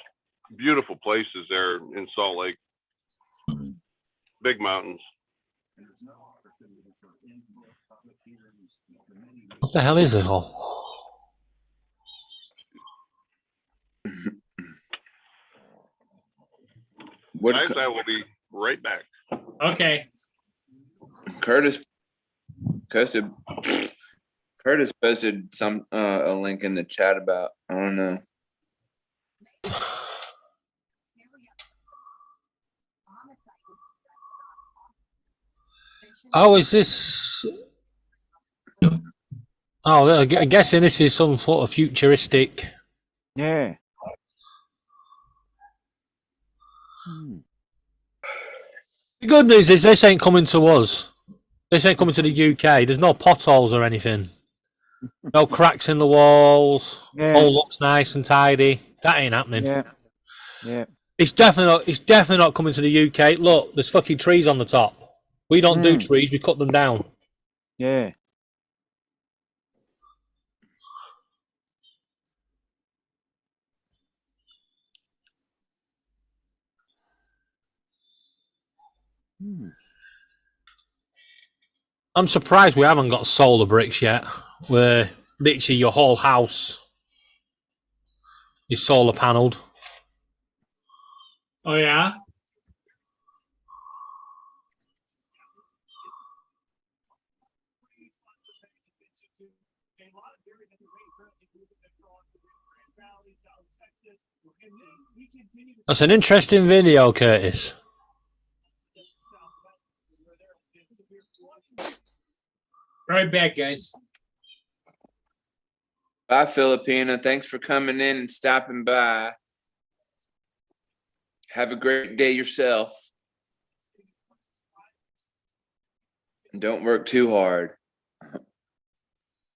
beautiful places there in Salt Lake. Big mountains. What the hell is it all? Guys, I will be right back. Okay. Curtis posted some a link in the chat about I don't know. Oh, is this? Oh, I'm guessing this is some sort of futuristic. Yeah. The good news is this ain't coming to us. This ain't coming to the UK. There's no potholes or anything. No cracks in the walls. Yeah. All looks nice and tidy. That ain't happening. Yeah. Yeah. It's definitely not coming to the UK. Look, there's fucking trees on the top. We don't do trees. We cut them down. Yeah. I'm surprised we haven't got solar bricks yet, where literally your whole house is solar panelled. Oh yeah. That's an interesting video, Curtis. Right back, guys. Bye, Filipina. Thanks for coming in and stopping by. Have a great day yourself. And don't work too hard.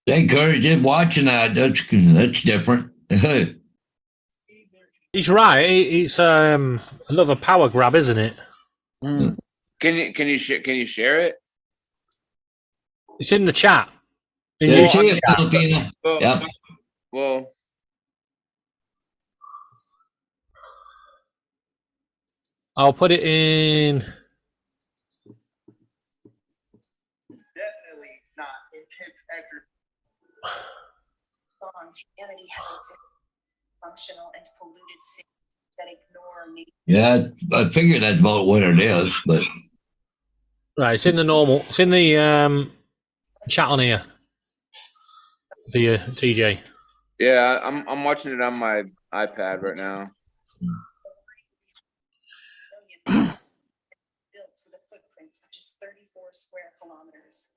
Hey, Curtis, just watching that. That's different. He's right. It's another power grab, isn't it? Can you share it? It's in the chat. Yeah, see it, Filipina. Well, Yep. well, I'll put it in. Definitely not intense exercise. Humanity has existed functional and polluted cities that ignore nature. Yeah, I figure that's about what it is, but Right, it's in the normal. It's in the chat on here for you, TJ. yeah, I'm watching it on my iPad right now. Built with a footprint of just 34 square kilometers.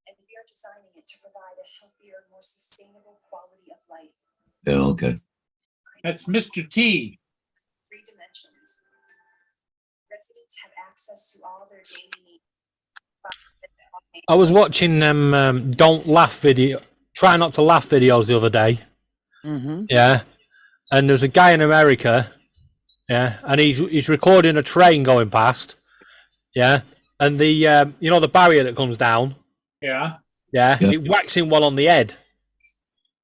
And we are designing it to provide a healthier, more sustainable quality of life. yeah, okay. That's Mr. T. 3 dimensions. Residents have access to all their daily needs. I was watching them don't laugh video, try not to laugh videos the other day. Yeah, and there's a guy in America. Yeah, and he's recording a train going past. Yeah, and the you know the barrier that comes down. Yeah. Yeah, Yeah. it whacks him one on the head.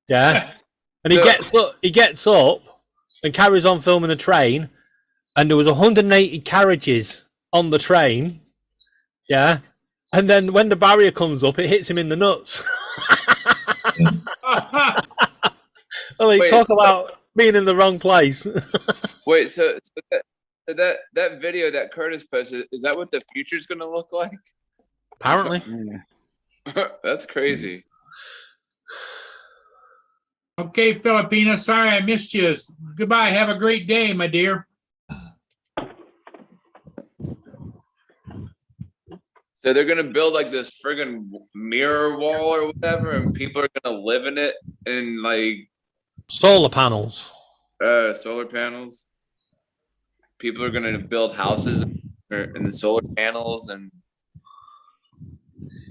Yeah, and he gets up and carries on filming the train, and there was 180 carriages on the train. Yeah, and then when the barrier comes up, it hits him in the nuts. I mean, Wait, talk about being in the wrong place. Wait, so that video that Curtis posted, is that what the future's gonna look like? Apparently. That's crazy. Okay, Filipina. Sorry I missed you. Goodbye. Have a great day, my dear. So they're gonna build like this friggin' mirror wall or whatever, and people are gonna live in it and like solar panels. Solar panels. People are gonna build houses in the solar panels, and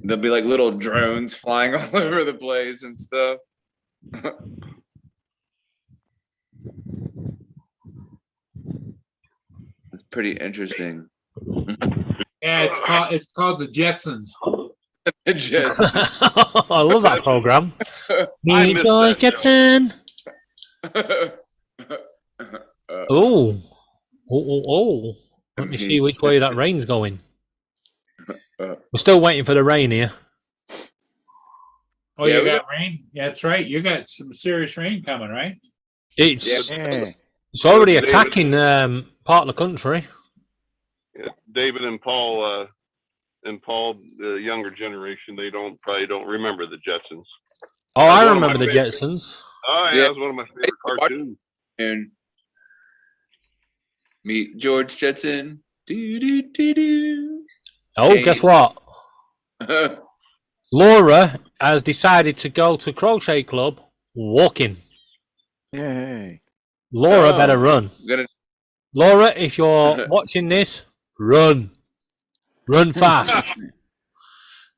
there'll be like little drones flying all over the place and stuff. It's pretty interesting. Yeah, it's called the Jetsons. The Jets. I love that program. Me, missed George that Jetson. Oh. Oh. Let me see which way that rain's going. We're still waiting for the rain here. Oh, Yeah, you we got rain? Yeah, that's right. You got some serious rain coming, right? It's Yeah. it's already attacking part of the country. Yeah, David and Paul, the younger generation, they probably don't remember the Jetsons. Oh, That's I one of remember my the favorite- Jetsons. Oh yeah, Yeah. that was one of my favorite cartoons. And meet George Jetson. Do, do, do, do. Oh, Jane. guess what? Laura has decided to go to Crochet Club walking. Yay. Laura Oh. better run. Gonna Laura, if you're watching this, run. Run fast.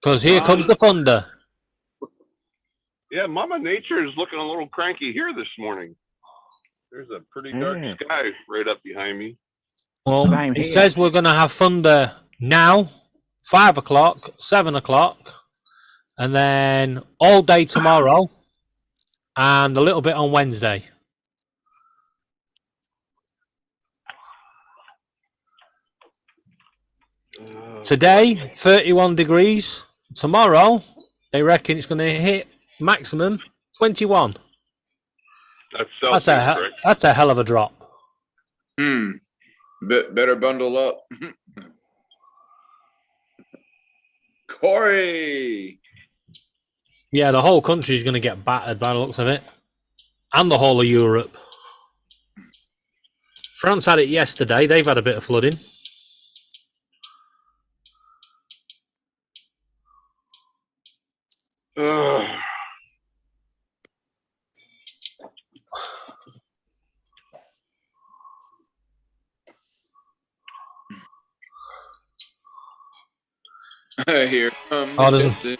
Because here comes the thunder. Yeah, Mama Nature is looking a little cranky here this morning. There's a pretty dark Yeah. sky right up behind me. Well, Same it here. says we're going to have thunder now, 5 o'clock, 7 o'clock, and then all day tomorrow, and a little bit on Wednesday. Today, 31 degrees. Tomorrow, they reckon it's going to hit maximum 21. That's Celsius, That's a hell of a drop. Better bundle up. Corey. Yeah, the whole country's going to get battered by the looks of it. And the whole of Europe. France had it yesterday. They've had a bit of flooding. Here comes. Oh, doesn't. it.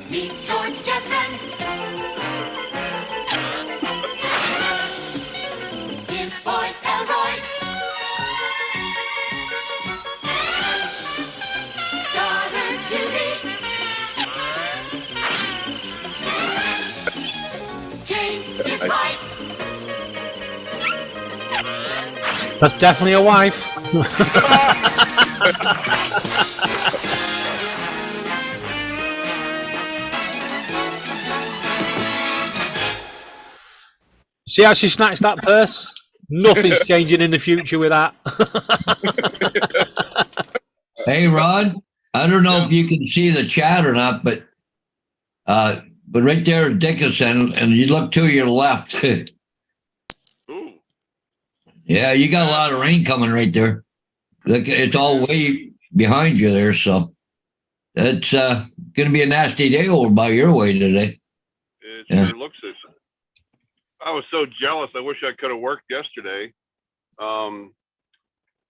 Meet George Jetson. His boy Elroy. Daughter Judy. Jane, his wife. That's definitely a wife. See how she snatched that purse? Nothing's changing in the future with that. Hey, Rod, I don't know if you can see the chat or not, but right there, Dickinson, and you look to your left. Yeah, you got a lot of rain coming right there. Look, it's all way behind you there, so it's going to be a nasty day over by your way today. It sure looks it. I was so jealous. I wish I could have worked yesterday.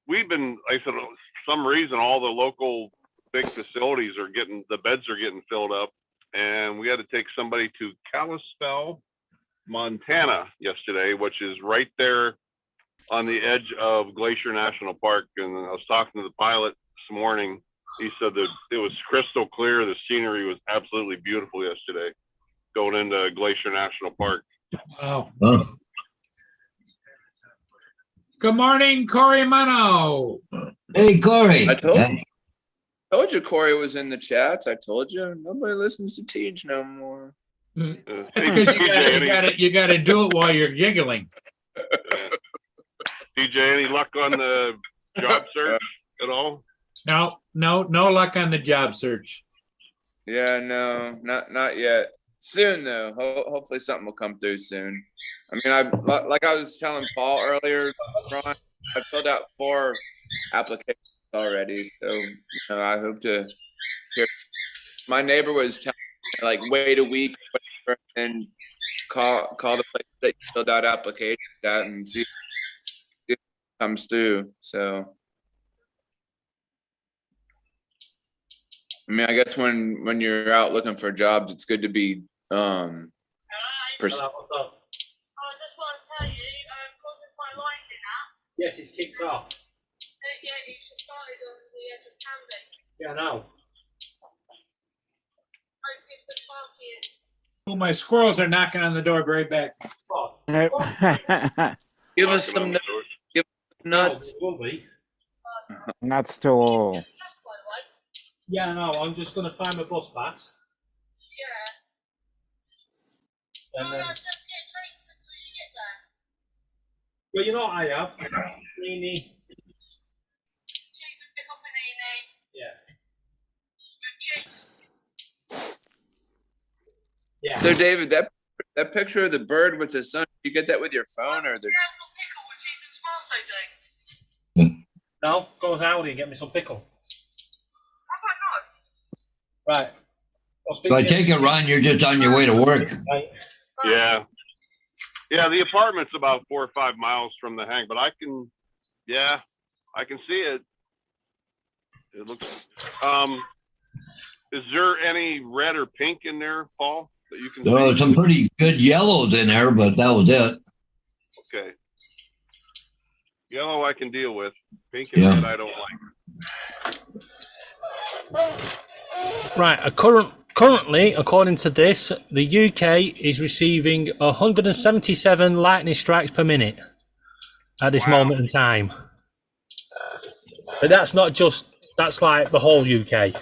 We've been, like I said, for some reason, all the local big facilities are the beds are getting filled up. And we had to take somebody to Kalispell, Montana yesterday, which is right there on the edge of Glacier National Park. And I was talking to the pilot this morning. He said that it was crystal clear. The scenery was absolutely beautiful yesterday, going into Glacier National Park. Wow. Good morning, Corey Mano. Hey, Corey. I told you Corey was in the chats. I told you nobody listens to Teach no more. Because you got to do it while you're giggling. DJ, any luck on the job search at all? No luck on the job search. Yeah, no, not yet. Soon though. Hopefully something will come through soon. I mean, like I was telling Paul earlier, Ron, I filled out 4 applications already, so I hope to hear. My neighbor was telling me, like, wait a week and call the place that you filled out applications at and see if it comes through. So I mean, I guess when you're out looking for jobs, it's good to be Yes, it's kicked off. Yeah, it's just started on the edge of Candy. Yeah, I know. Oh, my squirrels are knocking on the door. Be right back. Give us some nuts. Nuts to all. Yeah, no, I'm just going to find my bus pass. Yeah. And then... Well, you know what I have? Nini. Yeah. So David, that picture of the bird with the sun, you get that with your phone or the? No, go with Audi and get me some pickle. Right. So I take it, Ron, you're just on your way to work. Yeah. Yeah, the apartment's about 4 or 5 miles from the hang, but I can see it. It looks, is there any red or pink in there, Paul, that you can see? Some pretty good yellows in there, but that was it. Okay. Yellow I can deal with. Pink and Yeah. red I don't like. Right. Currently, according to this, the UK is receiving 177 lightning strikes per minute at this moment in time. But that's not just, that's like the whole UK.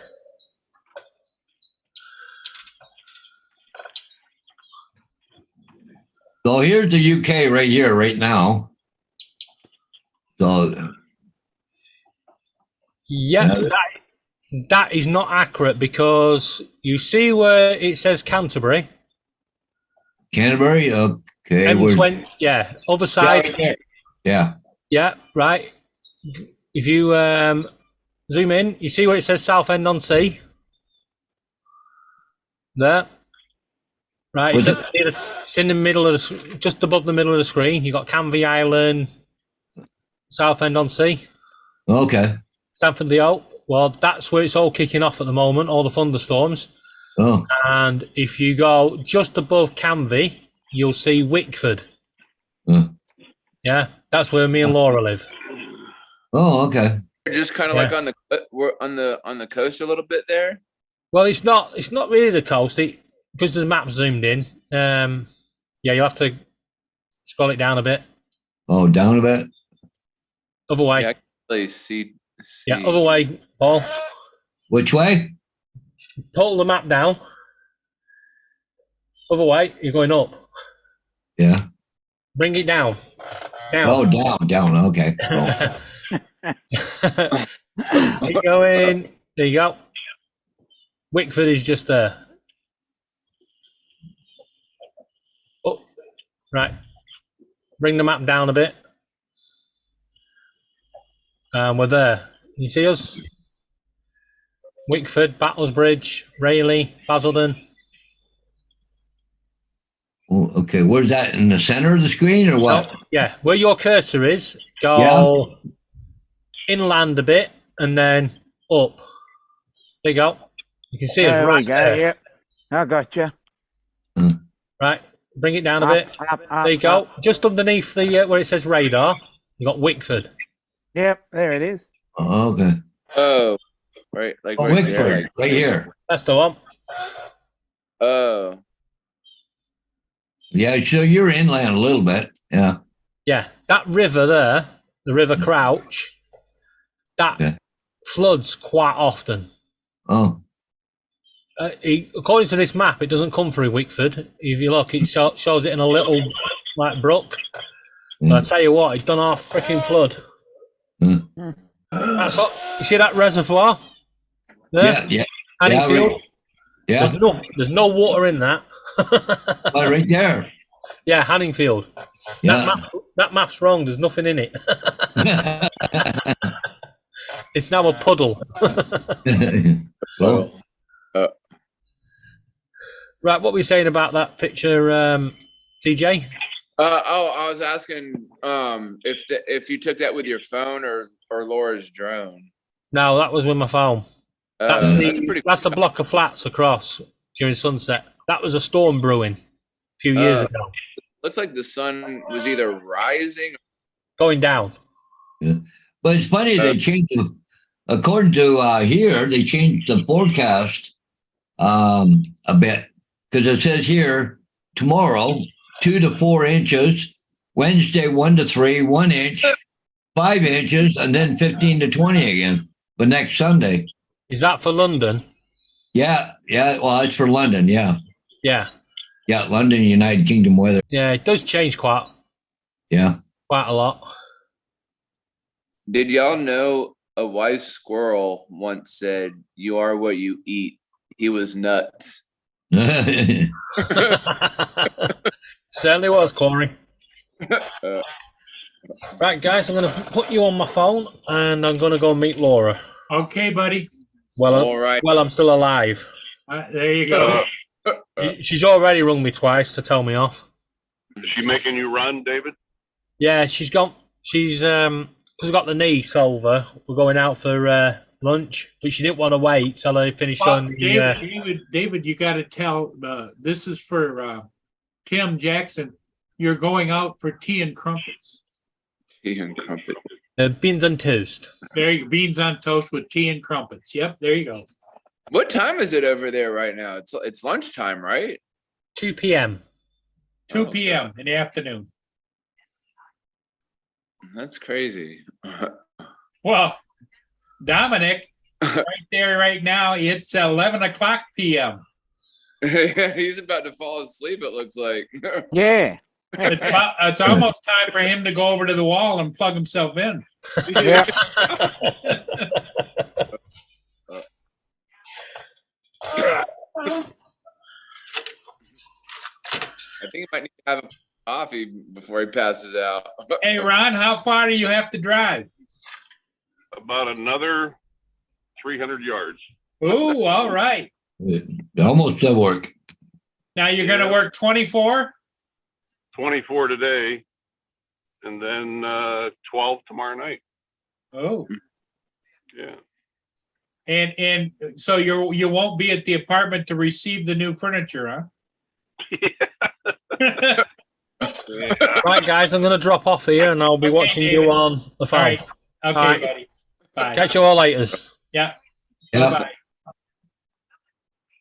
So here's the UK right here, right now. So Yeah, Yeah. that is not accurate because you see where it says Canterbury. Canterbury, okay. M20, yeah, other side. right there. Yeah. Yeah, right. If you zoom in, you see where it says Southend-on-Sea? There. Right, Was it's in the middle of the, just above the middle of the screen. You got Canvey Island, Southend-on-Sea, Okay. Stamford-le-Hope. Well, that's where it's all kicking off at the moment, all the thunderstorms. Oh. And if you go just above Canvey, you'll see Wickford. Huh. Yeah, that's where me and Laura live. Oh, okay. We're just kind of Yeah. like we're on the coast a little bit there. Well, it's not really the coast because there's maps zoomed in. Yeah, you'll have to scroll it down a bit. Oh, down a bit. Other way. Yeah, I can really see. Yeah, other way, Paul. Which way? Pull the map down. Other way, you're going up. Yeah. Bring it down. Down. Oh, down. Okay. Oh. Keep going. There you go. Wickford is just there. Oh, right. Bring the map down a bit. And we're there. You see us? Wickford, Battlesbridge, Rayleigh, Basildon. Oh, okay. Where's that? In the center of the screen or what? Oh, yeah, where your cursor is, go inland a bit and then up. There you go. You can see us There we right go. there. Yep. I got you. Right, bring it down a bit. Up, There you go. Just underneath the where it says radar, you got Wickford. Yep, there it is. Oh, okay. Oh, right, like Oh, right Wickford, there, like- right here. That's the one. Oh, Yeah, so you're inland a little bit. Yeah. Yeah, that river there, the River Crouch, that floods quite often. Oh. According to this map, it doesn't come through Wickford. If you look, it shows it in a little like brook. But I tell you what, it's done half freaking flood. That's all, you see that reservoir? There? Yeah. Hanningfield? Yeah. There's no water in that. Oh, right there. Yeah, Hanningfield. Yeah. That map's wrong. There's nothing in it. It's now a puddle. Well, Right, what were you saying about that picture, TJ? I was asking if you took that with your phone or Laura's drone. No, that was with my phone. That's pretty the block of flats across during sunset. That was a storm brewing a few years ago. Looks like the sun was either rising or Going down. Yeah. But it's funny, they changed according to here, they changed the forecast a bit because it says here tomorrow 2 to 4 inches, Wednesday 1 to 3, 1 inch, 5 inches, and then 15 to 20 again. But next Sunday. Is that for London? Yeah. Well, it's for London. Yeah. Yeah. Yeah, London, United Kingdom weather. Yeah, it does change quite Yeah. a lot. Did y'all know a wise squirrel once said, "You are what you eat"? He was nuts. Certainly was, Corey. Right, guys, I'm going to put you on my phone and I'm going to go meet Laura. Okay, buddy. All right. Well, I'm still alive. There you go. She's already rung me twice to tell me off. Is she making you run, David? Yeah, she's gone. She's because I got the niece over. We're going out for lunch, but she didn't want to wait till I finish Well, on David, you got to tell. This is for Tim Jackson. You're going out for tea and crumpets. Tea and crumpet. Beans and toast. There you go. Beans on toast with tea and crumpets. Yep, there you go. What time is it over there right now? It's lunchtime, right? 2 p.m. 2 p.m. in the afternoon. That's crazy. Well, Dominic, right there, right now, it's 11 o'clock p.m. He's about to fall asleep, it looks like. Yeah. It's almost time for him to go over to the wall and plug himself in. Yeah. I think he might need to have a coffee before he passes out. Hey, Ron, how far do you have to drive? About another 300 yards. Ooh, all right. Almost at work. Now you're going to work 24? 24 today, and then 12 tomorrow night. Oh. Yeah. And so you won't be at the apartment to receive the new furniture, huh? Right, guys, I'm going to drop off here, and I'll be watching David. you on the All phone. right. Okay, All right. buddy. Bye. Catch you all later. Yeah. Yeah. Bye.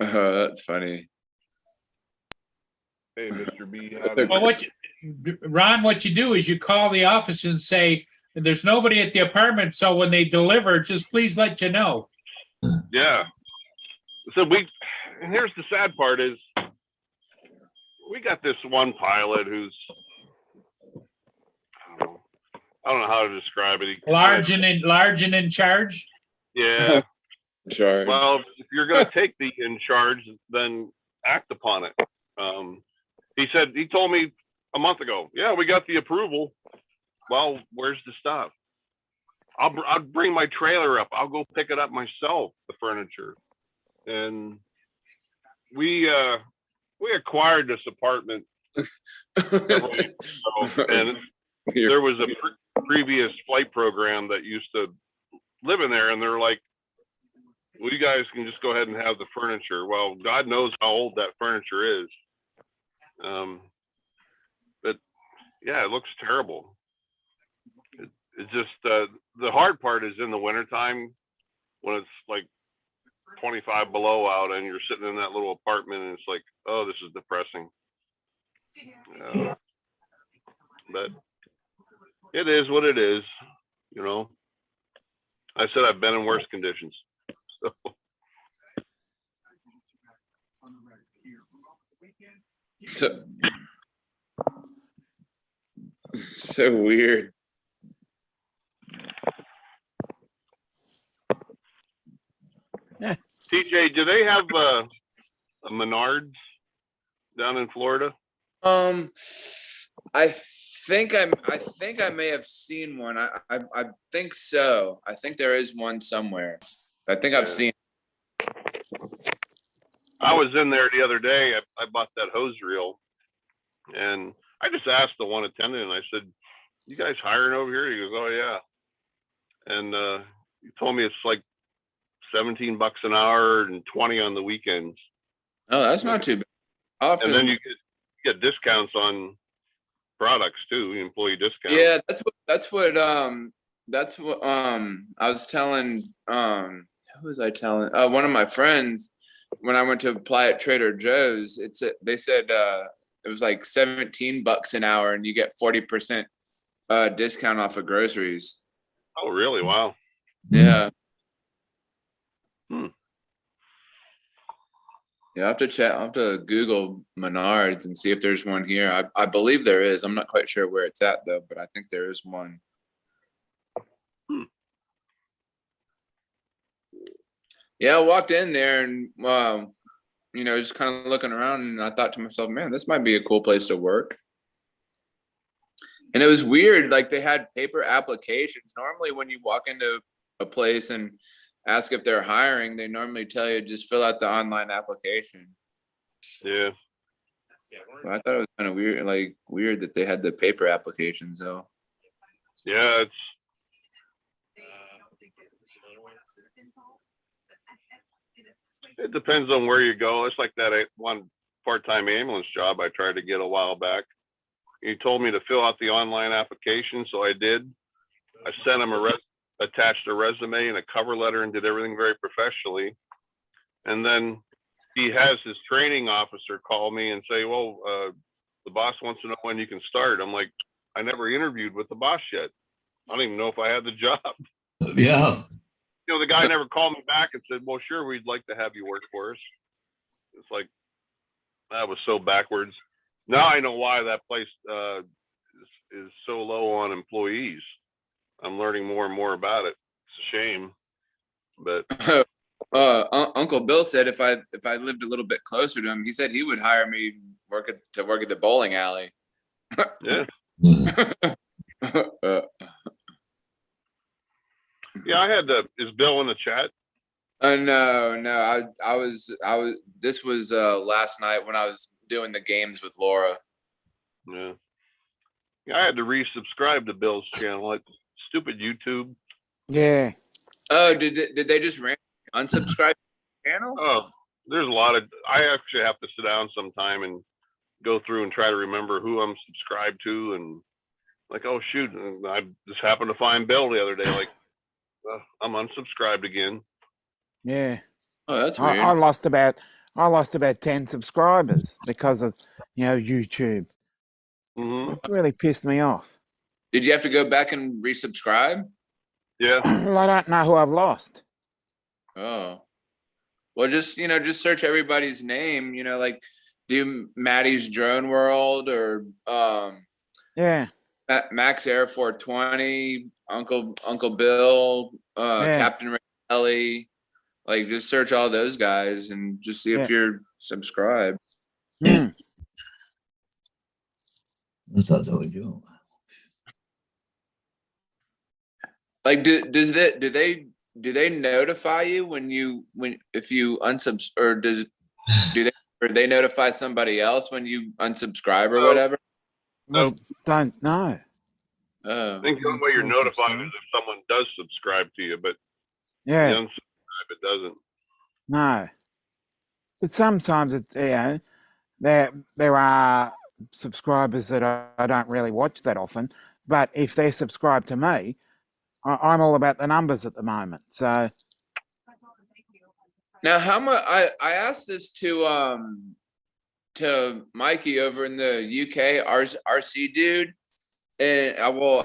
That's funny. Hey, Mr. B. Well, Ron, what you do is you call the office and say, there's nobody at the apartment, so when they deliver, just please let you know. Yeah. So and here's the sad part is, we got this one pilot who's, I don't know how to describe it. Large and in charge? Yeah. Charge. Well, if you're going to take the in charge, then act upon it. He told me a month ago, yeah, we got the approval. Well, where's the stuff? I'll bring my trailer up. I'll go pick it up myself, the furniture. And we acquired this apartment several years ago, and there was a previous flight program that used to live in there, and they're like, well, you guys can just go ahead and have the furniture. Well, God knows how old that furniture is. But yeah, it looks terrible. It's just the hard part is in the wintertime when it's like 25 below out and you're sitting in that little apartment and it's like, oh, this is depressing. But it is what it is, you know. I said I've been in worse conditions. So weird. TJ, do they have a Menards down in Florida? I think I may have seen one. I think so. I think there is one somewhere. I think I've seen. I was in there the other day. I bought that hose reel, and I just asked the one attendant, and I said, "You guys hiring over here?" He goes, "Oh yeah," and he told me it's like $17 an hour and 20 on the weekends. Oh, that's not too bad. And then you get discounts on products too, employee discounts. Yeah, that's what I was telling who was I telling? One of my friends when I went to apply at Trader Joe's. They said it was like $17 an hour and you get 40% discount off of groceries. Oh, really? Wow. Yeah. Yeah, I have to check. I have to Google Menards and see if there's one here. I believe there is. I'm not quite sure where it's at though, but I think there is one. Yeah, I walked in there and just kind of looking around, and I thought to myself, man, this might be a cool place to work. And it was weird, like they had paper applications. Normally when you walk into a place and ask if they're hiring, they normally tell you just fill out the online application. Yeah. But I thought it was kind of weird that they had the paper applications though. Yeah, it depends on where you go. It's like that one part-time ambulance job I tried to get a while back. he told me to fill out the online application, so I did. I sent him attached a resume and a cover letter and did everything very professionally. And then he has his training officer call me and say, well, the boss wants to know when you can start. I'm like, I never interviewed with the boss yet. I don't even know if I had the job. Yeah. You know, the guy never called me back and said, well, sure, we'd like to have you work for us. It's like, that was so backwards. Now I know why that place is so low on employees. I'm learning more and more about it. It's a shame, but Uncle Bill said if I lived a little bit closer to him, he said he would hire me to work at the bowling alley. Yeah. Yeah, I had is Bill in the chat? No, I was this was last night when I was doing the games with Laura. Yeah. Yeah, I had to resubscribe to Bill's channel. Like stupid YouTube. Yeah. Oh, did they just unsubscribe the channel? Oh, there's a lot of. I actually have to sit down sometime and go through and try to remember who I'm subscribed to, and like, oh shoot, and I just happened to find Bill the other day. Like, I'm unsubscribed again. Yeah. Oh, that's weird. I lost about 10 subscribers because of YouTube. Mm-hmm. It really pissed me off. Did you have to go back and resubscribe? Yeah. Well, I don't know who I've lost. Oh, well, just search everybody's name. Like do Maddie's Drone World or Yeah. Max Air 420, Uncle Bill, Yeah. Captain Ray Ellie. Like just search all those guys and just see if you're subscribed. Hmm. I thought that was you. Like do they notify you if you unsubscribe, or do they notify somebody else when you unsubscribe or whatever? No. Don't know. Oh. I think the only way you're notified is if someone does subscribe to you, but Yeah. the unsubscribe it doesn't. No. But sometimes it's there are subscribers that I don't really watch that often, but if they're subscribed to me, I'm all about the numbers at the moment. So Now, how much? I asked this to Mikey over in the UK, RC dude, and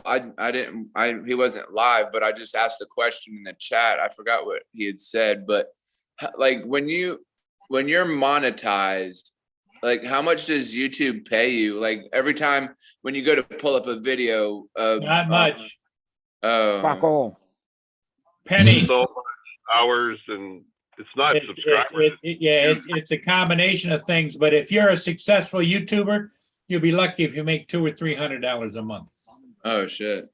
I didn't. He wasn't live, but I just asked the question in the chat. I forgot what he had said, but like when you're monetized, like how much does YouTube pay you? Like every time when you go to pull up a video, Not much. fuck all. Penny. So much hours, and it's not subscribers. It's a combination of things. But if you're a successful YouTuber, you'll be lucky if you make $200 or $300 a month. Oh shit!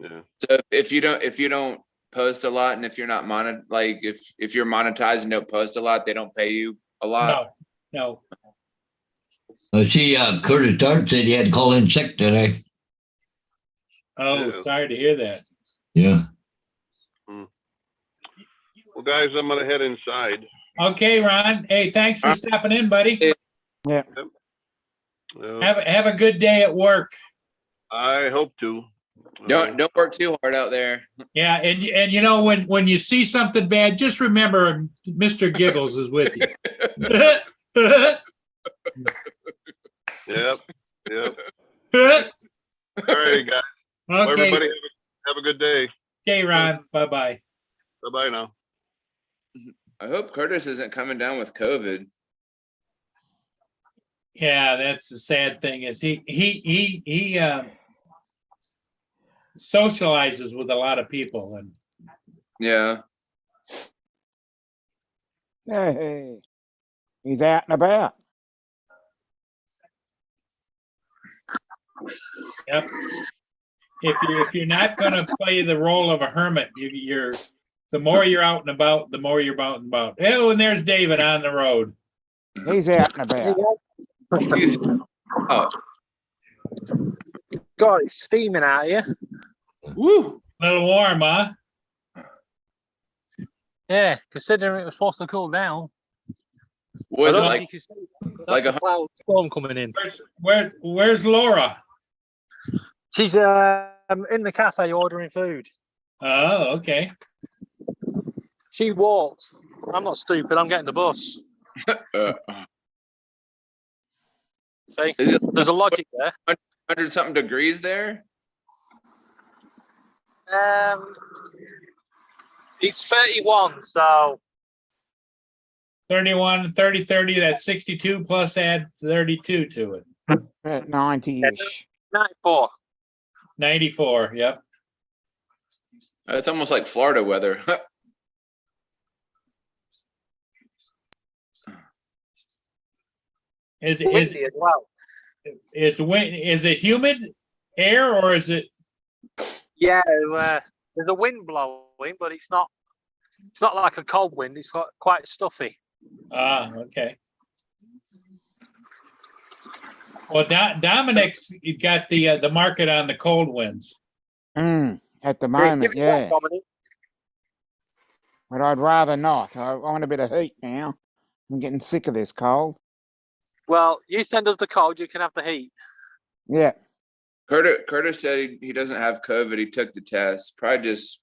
Yeah. So if you don't post a lot, and if you're not if you're monetized and don't post a lot, they don't pay you a lot. No. Curtis Dart said he had to call in sick today. Oh, Yeah. sorry to hear that. Yeah. Well, guys, I'm gonna head inside. Okay, Ron. Hey, thanks for stopping in, buddy. Yeah. Have a good day at work. I hope to. Don't work too hard out there. Yeah, and when you see something bad, just remember Mr. Giggles is with you. Yep. All right, guys. Well, Okay. everybody have a good day. Okay, Ron. Bye-bye. Bye-bye now. I hope Curtis isn't coming down with COVID. Yeah, that's the sad thing is he socializes with a lot of people, and Yeah. Hey, he's out and about. yep. If you're not going to play the role of a hermit, you're the more you're out and about, the more you're out and about. Oh, and there's David on the road. He's out and about. Oh, God, it's steaming out here. woo! A little warm, huh? Yeah, considering it was supposed to cool down. Was I it don't like think you can see that. like That's a a cloud storm coming in. Where's Laura? She's in the cafe ordering food. Oh, okay. She walked. I'm not stupid. I'm getting the bus. See, is it there's a logic there. 100 something degrees there? It's 31, so 31, 30, 30, that's 62 plus add 32 to it. About 90-ish. 94. 94, yep. It's almost like Florida weather. Is Windy as well. is it humid air or is it? Yeah, there's a wind blowing, but it's not like a cold wind. It's quite stuffy. Ah, okay. Well, Dominic's got the market on the cold winds. At the Give moment, it yeah. back, Dominic. But I'd rather not. I want a bit of heat now. I'm getting sick of this cold. Well, you send us the cold, you can have the heat. Yeah. Curtis said he doesn't have COVID. He took the test. Probably just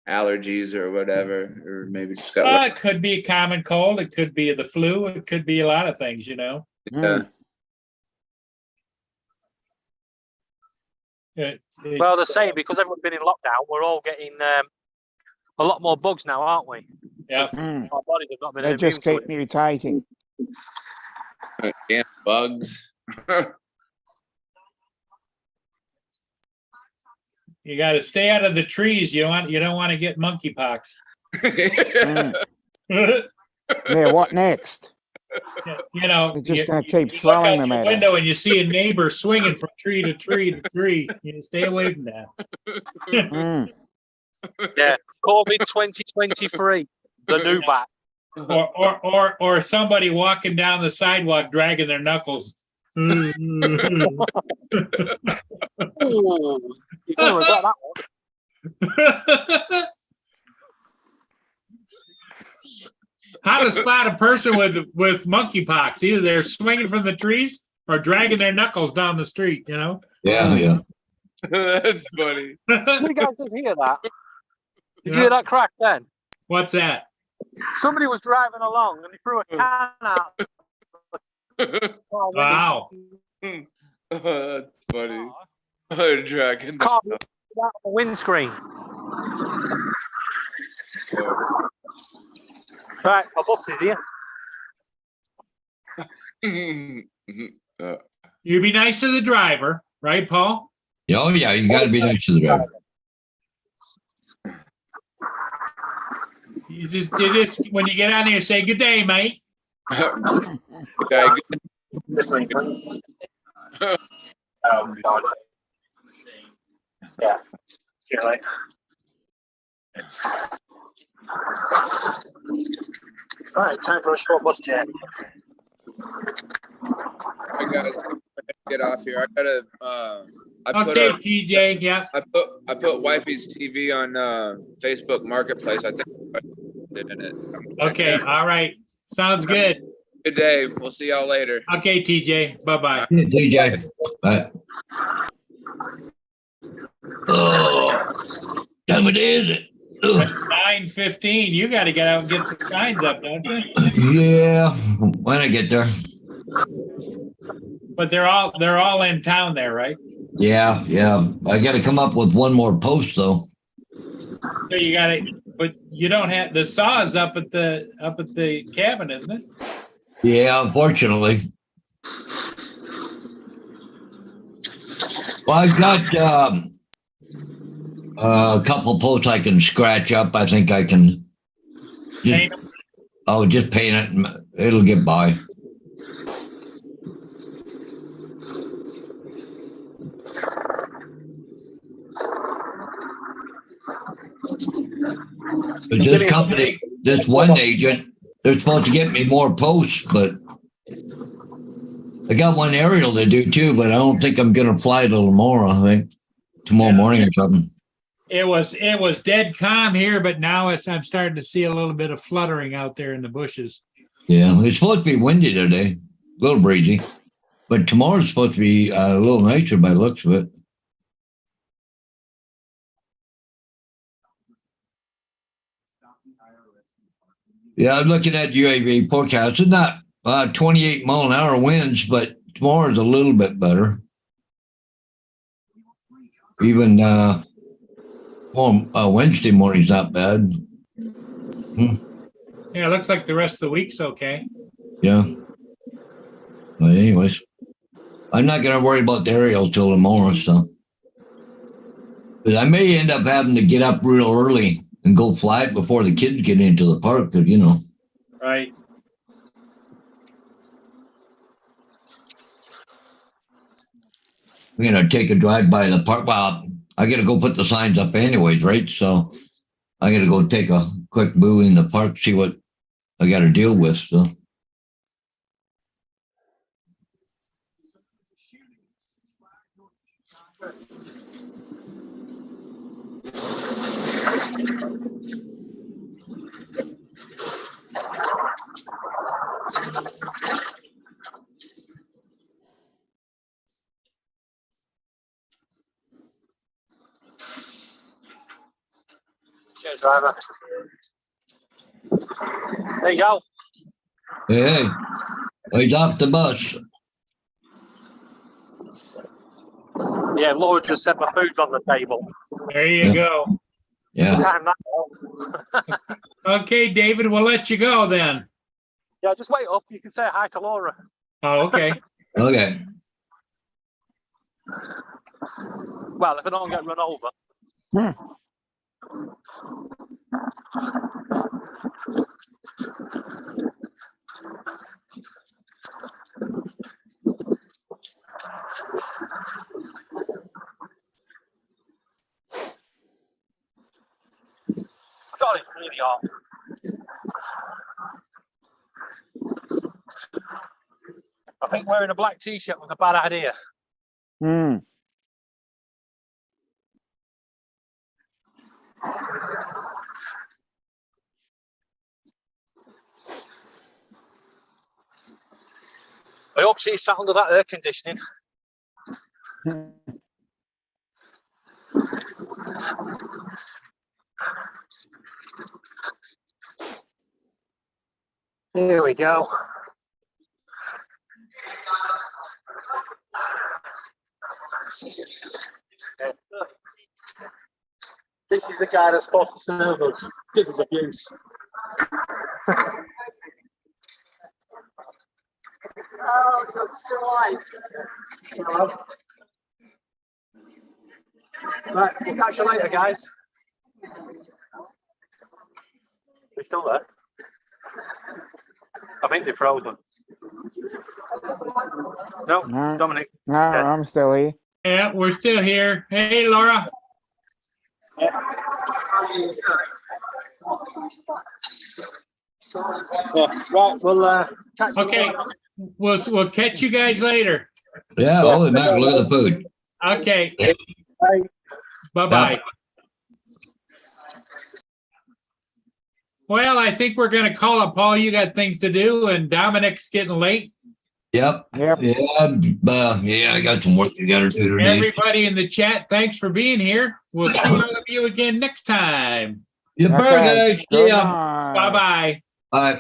allergies or whatever, or maybe just got. It could be a common cold. It could be the flu. It could be a lot of things, you know. Yeah. Well, the same, because everyone's been in lockdown, we're all getting a lot more bugs now, aren't we? Yeah. Our bodies have not been They immune just to keep it. mutating. Damn bugs. You got to stay out of the trees. You don't want to get monkeypox. Yeah, what next? You know, They're just you- going to keep you look throwing out them your at window us. and you see a neighbor swinging from tree to tree to tree. You stay away from that. Yeah, COVID 2023, the new bat. Or somebody walking down the sidewalk dragging their knuckles. Ooh, you're gonna regret that one. How to spot a person with monkeypox? Either they're swinging from the trees or dragging their knuckles down the street. You know. Yeah. That's funny. You guys didn't hear that? Did you hear that crack then? What's that? Somebody was driving along and he threw a can out. Wow. That's funny. Dragon. Car out the windscreen. Right, my bus is here. You be nice to the driver, right, Paul? Oh, yeah, you got to be nice to the driver. You just when you get on there, say good day, mate. Okay, Yeah. See you later. Right, time for a short bus chat. I gotta get off here. I gotta. Okay, TJ. Yeah. I put wifey's TV on Facebook Marketplace. I think I did in it. Okay. All right. Sounds good. Good day. We'll see y'all later. Okay, TJ. Bye-bye. TJ. Bye. Oh, time it is. It's 9:15. You got to get out and get some signs up, don't you? Yeah, when I get there. But they're all in town there, right? Yeah. I got to come up with one more post though. So you got to, but you don't have the saw is up at the cabin, isn't it? Yeah, unfortunately. Well, I've got a couple posts I can scratch up. I think I can. Paint 'em? Just paint it. And it'll get by. But this company, this one agent, they're supposed to get me more posts, but I got one aerial to do too, but I don't think I'm going to fly till tomorrow. I think tomorrow morning or something. It was dead calm here, but now I'm starting to see a little bit of fluttering out there in the bushes. Yeah, it's supposed to be windy today, a little breezy, but tomorrow's supposed to be a little nicer by the looks of it. Yeah, I'm looking at UAV forecast. It's not 28-mile-an-hour winds, but tomorrow's a little bit better. Even Wednesday morning's not bad. Yeah, it looks like the rest of the week's okay. Yeah. But anyways, I'm not going to worry about the aerial till tomorrow, so. But I may end up having to get up real early and go fly it before the kids get into the park, because, you know. Right. We're going to take a drive by the park. Well, I got to go put the signs up anyways, right? So I got to go take a quick boo in the park, see what I got to deal with, so. Cheers, driver. There you go. Hey, he's off the bus. Yeah, Laura just said my food's on the table. There you go. Yeah. Time that out. Okay, David, we'll let you go then. Yeah, just wait up. You can say hi to Laura. Oh, okay. Okay. Well, if I don't get run over. God, it's really hot. I think wearing a black t-shirt was a bad idea. I hope she sat under that air conditioning. Here we go. This is the guy that's supposed to serve us. This is abuse. Oh, it's still alive. Right, we'll catch you later, guys. They're still there? I think they're frozen. No, No, Dominic. no, I'm still here. Yeah, we're still here. Hey, Laura. Yeah, right, we'll catch you Okay, later. we'll catch you guys later. Yeah, holy mackerel, look at the food. Okay. Bye. Bye-bye. Well, I think we're gonna call it, Paul. You got things to do, and Dominic's getting late. Yep. Yep. Yeah, I got some work I got to do today. Everybody in the chat, thanks for being here. We'll see all of you again next time. You Okay, guys. good Yeah. night. Bye-bye. Bye.